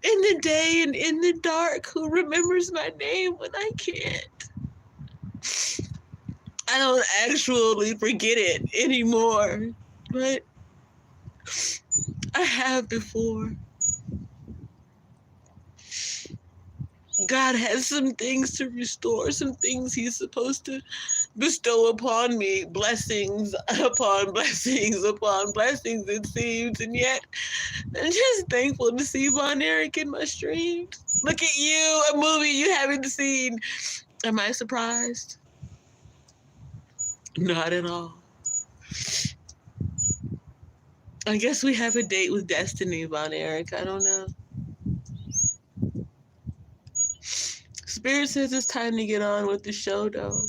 In the day and in the dark, who remembers my name when I can't. I don't actually forget it anymore, but I have before. God has some things to restore, some things he's supposed to bestow upon me, blessings upon blessings upon blessings, it seems, and yet I'm just thankful to see Von Eric in my streams. Look at you, a movie you haven't seen. Am I surprised? Not at all. I guess we have a date with destiny, Von Eric. I don't know. Spirit says it's time to get on with the show, though.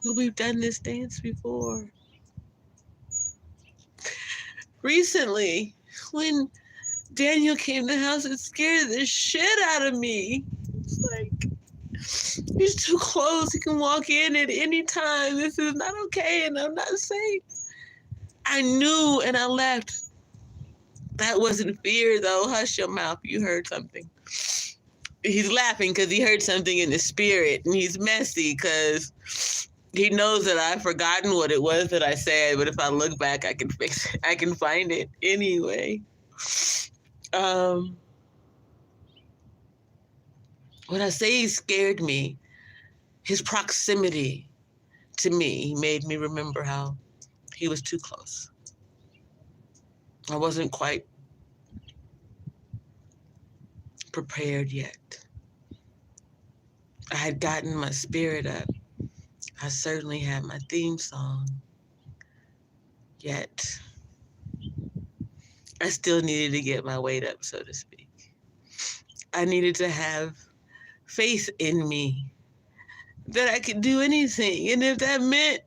But we've done this dance before. Recently, when Daniel came to the house, it scared the shit out of me. It's like, he's too close. He can walk in at any time. This is not okay, and I'm not safe. I knew, and I left. That wasn't fear, though. Hush your mouth. You heard something. He's laughing because he heard something in the spirit, and he's messy because he knows that I've forgotten what it was that I said, but if I look back, I can fix it. I can find it anyway. When I say he scared me, his proximity to me made me remember how he was too close. I wasn't quite prepared yet. I had gotten my spirit up. I certainly had my theme song. Yet, I still needed to get my weight up, so to speak. I needed to have faith in me that I could do anything. And if that meant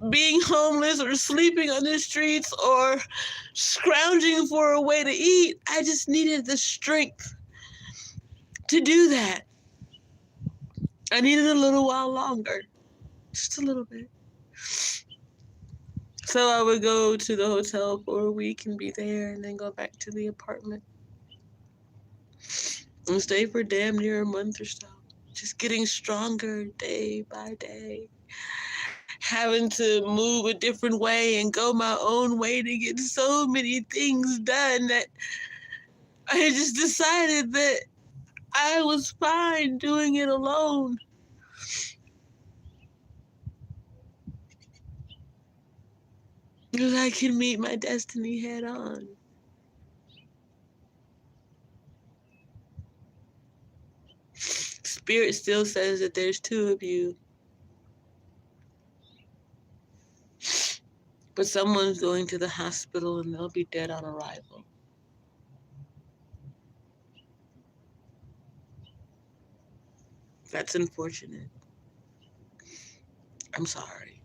being homeless or sleeping on the streets or scrounging for a way to eat, I just needed the strength to do that. I needed a little while longer, just a little bit. So I would go to the hotel for a week and be there and then go back to the apartment and stay for damn near a month or so. Just getting stronger day by day. Having to move a different way and go my own way to get so many things done that I just decided that I was fine doing it alone. Because I can meet my destiny head on. Spirit still says that there's two of you. But someone's going to the hospital and they'll be dead on arrival. That's unfortunate. I'm sorry.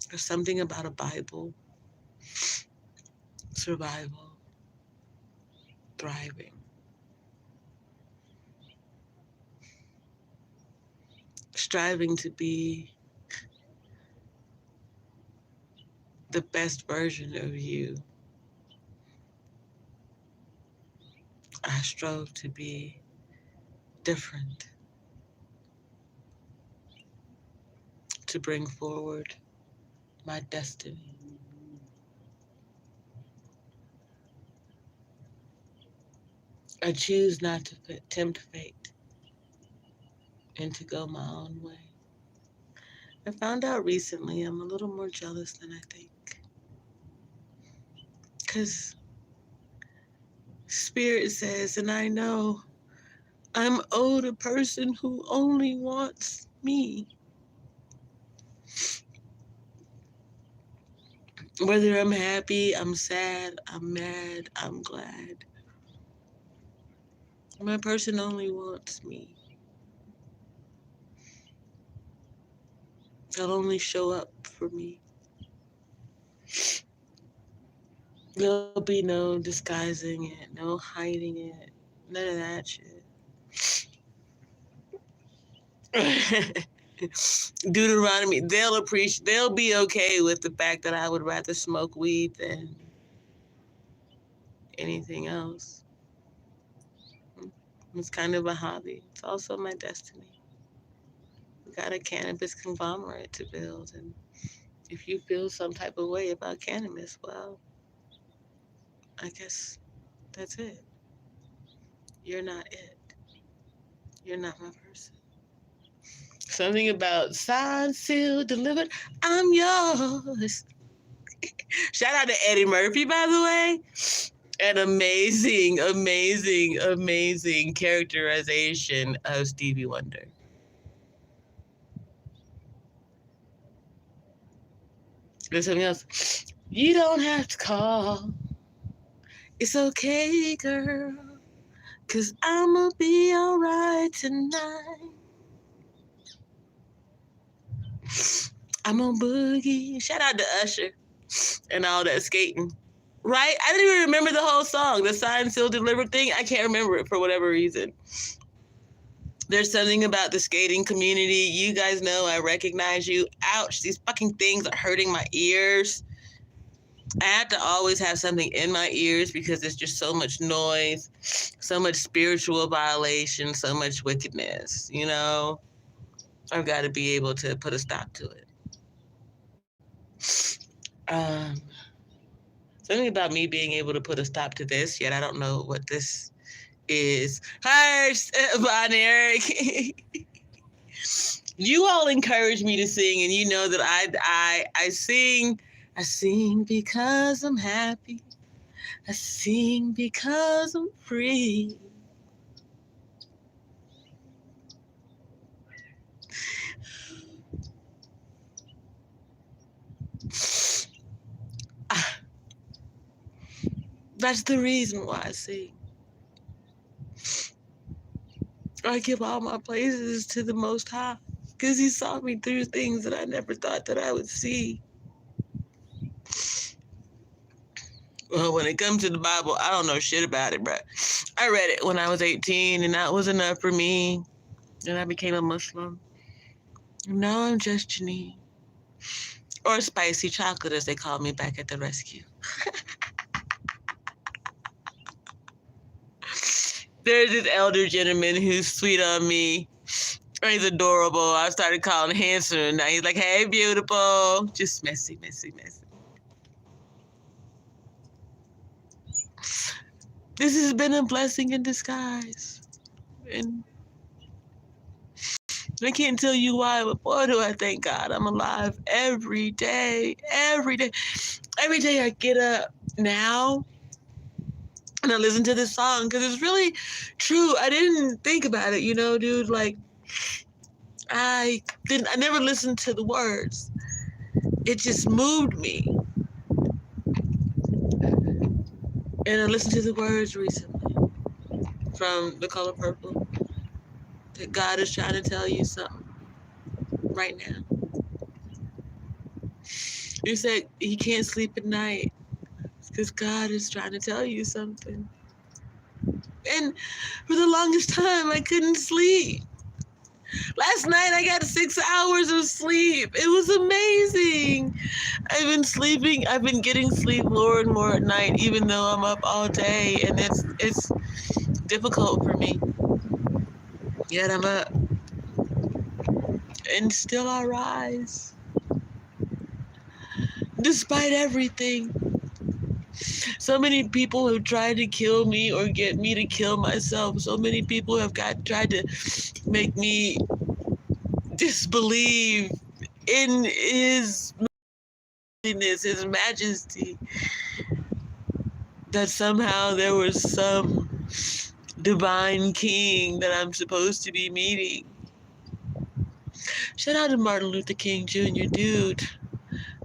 There's something about a Bible, survival, thriving. Striving to be the best version of you. I strove to be different, to bring forward my destiny. I choose not to tempt fate and to go my own way. I found out recently I'm a little more jealous than I think. Because Spirit says, and I know, I'm owed a person who only wants me. Whether I'm happy, I'm sad, I'm mad, I'm glad. My person only wants me. They'll only show up for me. There'll be no disguising it, no hiding it, none of that shit. Deuteronomy, they'll be okay with the fact that I would rather smoke weed than anything else. It's kind of a hobby. It's also my destiny. We got a cannabis conglomerate to build, and if you feel some type of way about cannabis, well, I guess that's it. You're not it. You're not my person. Something about signed, sealed, delivered. I'm yours. Shout out to Eddie Murphy, by the way. An amazing, amazing, amazing characterization of Stevie Wonder. There's something else. You don't have to call. It's okay, girl. 'Cause I'ma be alright tonight. I'm on boogie. Shout out to Usher and all that skating. Right? I didn't even remember the whole song. The signed, sealed, delivered thing. I can't remember it for whatever reason. There's something about the skating community. You guys know I recognize you. Ouch, these fucking things are hurting my ears. I have to always have something in my ears because there's just so much noise, so much spiritual violation, so much wickedness, you know? I've got to be able to put a stop to it. Something about me being able to put a stop to this, yet I don't know what this is. Hi, Bon Eric. You all encourage me to sing, and you know that I sing. I sing because I'm happy. I sing because I'm free. That's the reason why I sing. I give all my praises to the Most High, because he saw me through things that I never thought that I would see. Well, when it comes to the Bible, I don't know shit about it, but I read it when I was 18, and that was enough for me. And I became a Muslim. And now I'm just Janine. Or Spicy Chocolate, as they call me back at the rescue. There's this elder gentleman who's sweet on me. He's adorable. I started calling him handsome, and now he's like, hey, beautiful. Just messy, messy, messy. This has been a blessing in disguise. And I can't tell you why, but boy, do I thank God I'm alive every day, every day. Every day I get up now and I listen to this song because it's really true. I didn't think about it, dude. Like, I never listened to the words. It just moved me. And I listened to the words recently from The Color Purple, that God is trying to tell you something right now. You said he can't sleep at night because God is trying to tell you something. And for the longest time, I couldn't sleep. Last night, I got 6 hours of sleep. It was amazing. I've been getting sleep more and more at night, even though I'm up all day, and it's difficult for me. Yet I'm up, and still I rise. Despite everything. So many people have tried to kill me or get me to kill myself. So many people have tried to make me disbelieve in his majesty, that somehow there was some divine king that I'm supposed to be meeting. Shout out to Martin Luther King Jr., dude.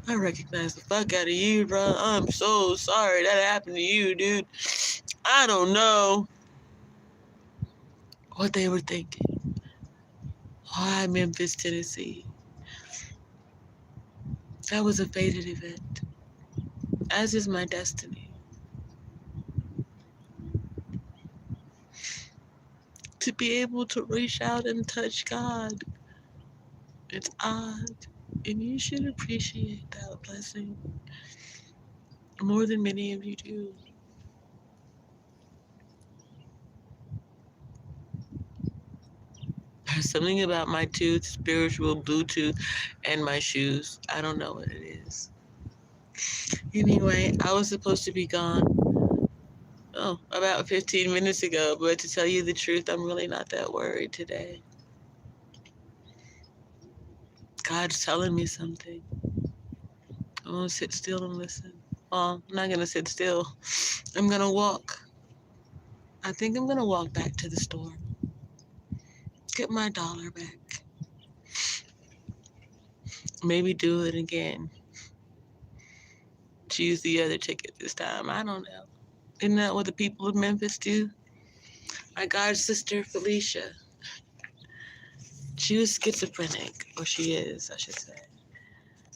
I recognize the fuck out of you, bro. I'm so sorry that happened to you, dude. I don't know what they were thinking. Why Memphis, Tennessee? That was a fated event, as is my destiny. To be able to reach out and touch God, it's odd, and you should appreciate that blessing more than many of you do. There's something about my tooth, spiritual Bluetooth, and my shoes. I don't know what it is. Anyway, I was supposed to be gone, about 15 minutes ago, but to tell you the truth, I'm really not that worried today. God's telling me something. I'm going to sit still and listen. Well, I'm not going to sit still. I'm going to walk. I think I'm going to walk back to the store. Get my dollar back. Maybe do it again. Choose the other ticket this time. I don't know. Isn't that what the people of Memphis do? My god's sister, Felicia, she was schizophrenic, or she is, I should say.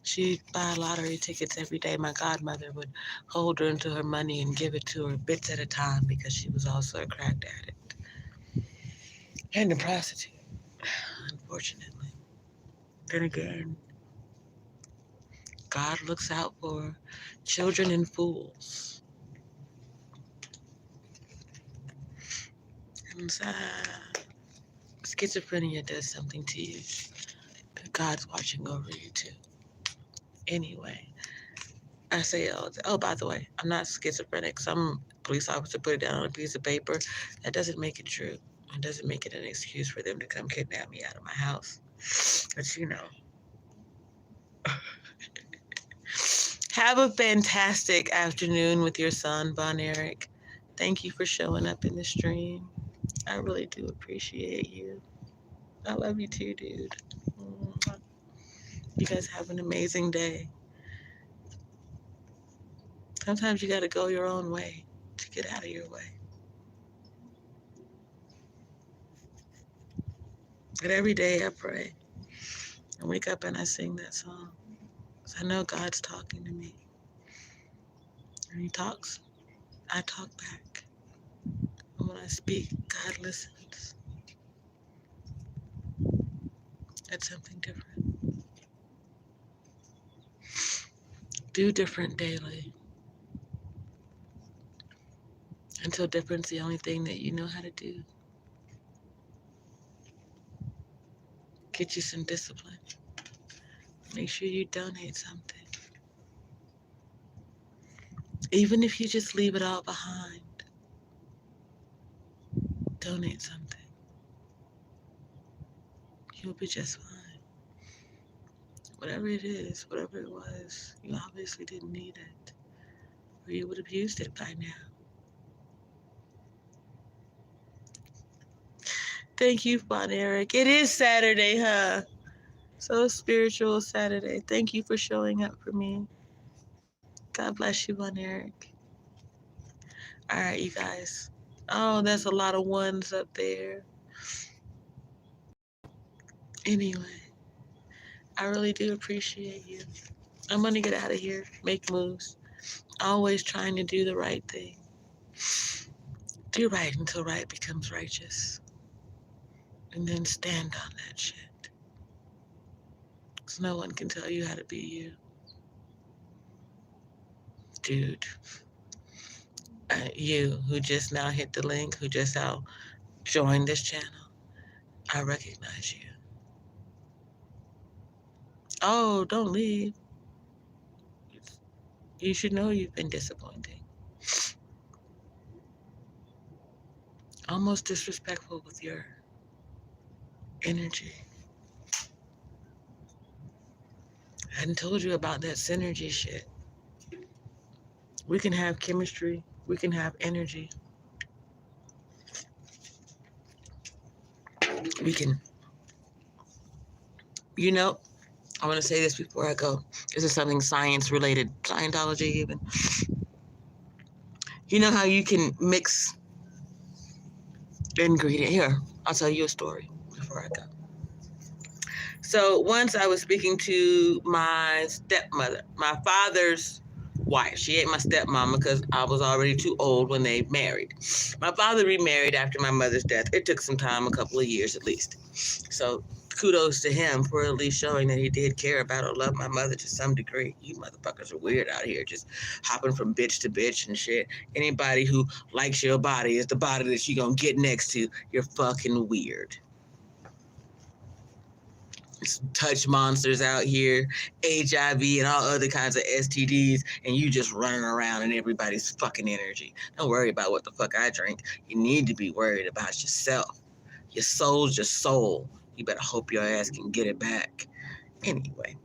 She'd buy lottery tickets every day. My godmother would hold her into her money and give it to her bits at a time because she was also a crack addict and a prostitute, unfortunately. Then again, God looks out for children and fools. And schizophrenia does something to you, but God's watching over you too. Anyway, I say, oh, by the way, I'm not schizophrenic. Some police officer put it down on a piece of paper. That doesn't make it true. It doesn't make it an excuse for them to come kidnap me out of my house. But Have a fantastic afternoon with your son, Von Eric. Thank you for showing up in the stream. I really do appreciate you. I love you too, dude. You guys have an amazing day. Sometimes you got to go your own way to get out of your way. But every day I pray. I wake up and I sing that song. 'Cause I know God's talking to me. And he talks, I talk back. And when I speak, God listens. It's something different. Do different daily. Until different's the only thing that you know how to do. Get you some discipline. Make sure you donate something. Even if you just leave it all behind, donate something. You'll be just fine. Whatever it is, whatever it was, you obviously didn't need it, or you would have used it by now. Thank you, Bon Eric. It is Saturday, huh? So spiritual Saturday. Thank you for showing up for me. God bless you, Bon Eric. All right, you guys. Oh, there's a lot of ones up there. Anyway, I really do appreciate you. I'm going to get out of here, make moves. Always trying to do the right thing. Do right until right becomes righteous. And then stand on that shit. Because no one can tell you how to be you. Dude. You who just now hit the link, who just now joined this channel, I recognize you. Oh, don't leave. You should know you've been disappointing. Almost disrespectful with your energy. I hadn't told you about that synergy shit. We can have chemistry. We can have energy. We can, you know, I want to say this before I go. This is something science related, Scientology even. You know how you can mix ingredient. Here, I'll tell you a story before I go. So once I was speaking to my stepmother, my father's wife. She ain't my stepmama because I was already too old when they married. My father remarried after my mother's death. It took some time, a couple of years at least. So kudos to him for at least showing that he did care about or love my mother to some degree. You motherfuckers are weird out here, just hopping from bitch to bitch and shit. Anybody who likes your body is the body that you gonna get next to. You're fucking weird. Touch monsters out here, HIV and all other kinds of STDs, and you just running around in everybody's fucking energy. Don't worry about what the fuck I drink. You need to be worried about yourself. Your soul's your soul. You better hope your ass can get it back. Anyway,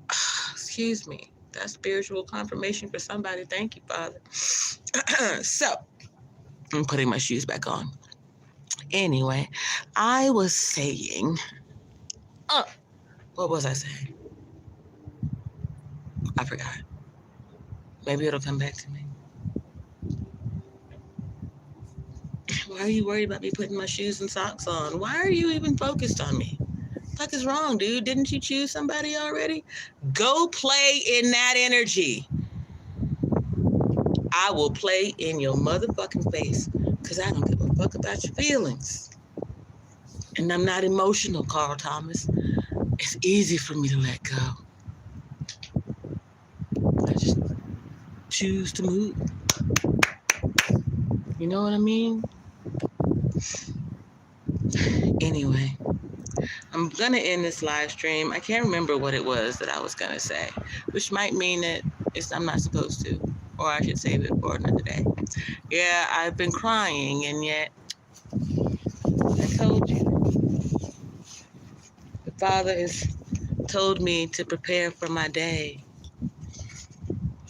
excuse me. That's spiritual confirmation for somebody. Thank you, Father. So, I'm putting my shoes back on. Anyway, I was saying, what was I saying? I forgot. Maybe it'll come back to me. Why are you worried about me putting my shoes and socks on? Why are you even focused on me? What the fuck is wrong, dude? Didn't you choose somebody already? Go play in that energy. I will play in your motherfucking face because I don't give a fuck about your feelings. And I'm not emotional, Carl Thomas. It's easy for me to let go. I just choose to move. You know what I mean? Anyway, I'm going to end this live stream. I can't remember what it was that I was going to say, which might mean that I'm not supposed to, or I should save it for another day. Yeah, I've been crying, and yet I told you. The Father has told me to prepare for my day,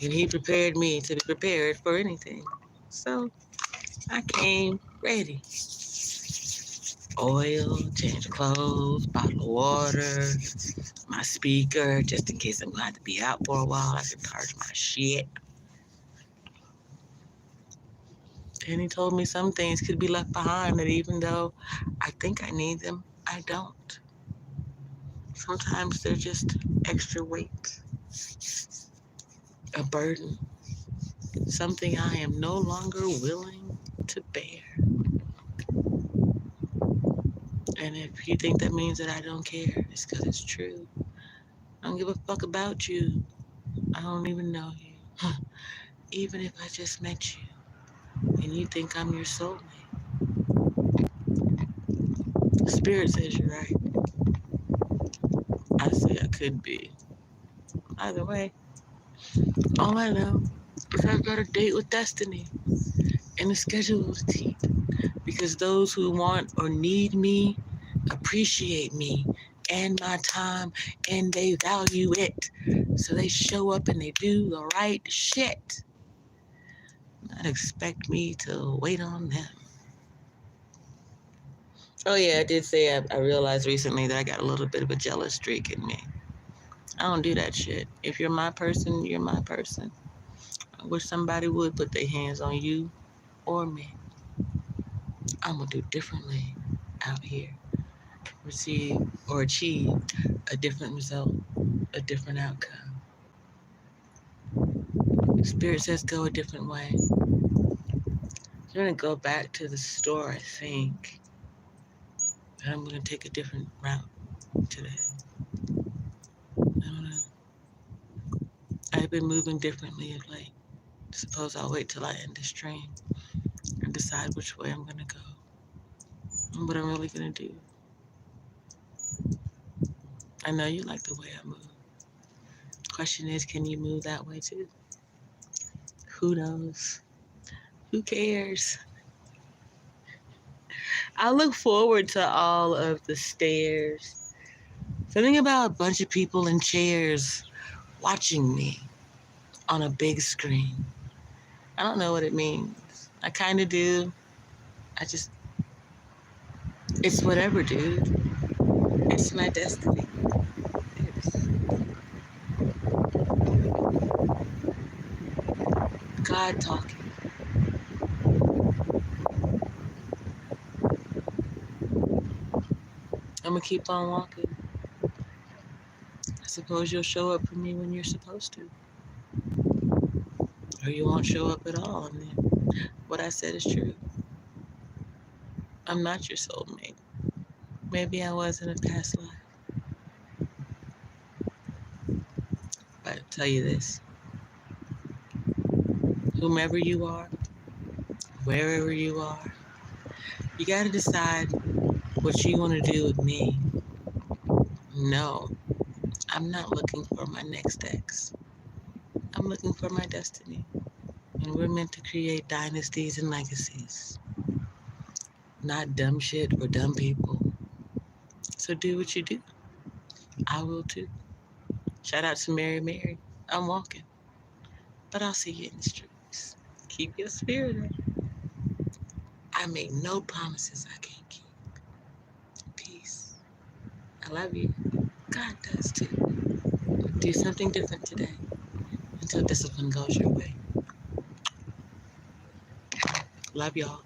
and He prepared me to be prepared for anything. So I came ready. Oil, change of clothes, bottle of water, my speaker, just in case I'm going to have to be out for a while. I can charge my shit. And he told me some things could be left behind, that even though I think I need them, I don't. Sometimes they're just extra weight, a burden, something I am no longer willing to bear. And if you think that means that I don't care, it's because it's true. I don't give a fuck about you. I don't even know you. Even if I just met you and you think I'm your soulmate. Spirit says you're right. I say I could be. Either way, all I know is I've got a date with destiny and a schedule to keep. Because those who want or need me appreciate me and my time, and they value it. So they show up and they do the right shit. Not expect me to wait on them. Oh yeah, I did say I realized recently that I got a little bit of a jealous streak in me. I don't do that shit. If you're my person, you're my person. I wish somebody would put their hands on you or me. I'm gonna do differently out here. Receive or achieve a different result, a different outcome. Spirit says go a different way. I'm gonna go back to the store, I think. And I'm gonna take a different route today. I don't know. I've been moving differently of late. Suppose I'll wait till I end the stream and decide which way I'm gonna go and what I'm really gonna do. I know you like the way I move. Question is, can you move that way too? Who knows? Who cares? I look forward to all of the stares. Something about a bunch of people in chairs watching me on a big screen. I don't know what it means. I kind of do. It's whatever, dude. It's my destiny. It's God talking. I'm gonna keep on walking. I suppose you'll show up for me when you're supposed to. Or you won't show up at all, and then what I said is true. I'm not your soulmate. Maybe I was in a past life. But I'll tell you this. Whomever you are, wherever you are, you gotta decide what you wanna do with me. No, I'm not looking for my next ex. I'm looking for my destiny. And we're meant to create dynasties and legacies. Not dumb shit or dumb people. So do what you do. I will too. Shout out to Mary Mary. I'm walking. But I'll see you in the streets. Keep your spirit up. I make no promises I can't keep. Peace. I love you. God does too. Do something different today until discipline goes your way. Love y'all.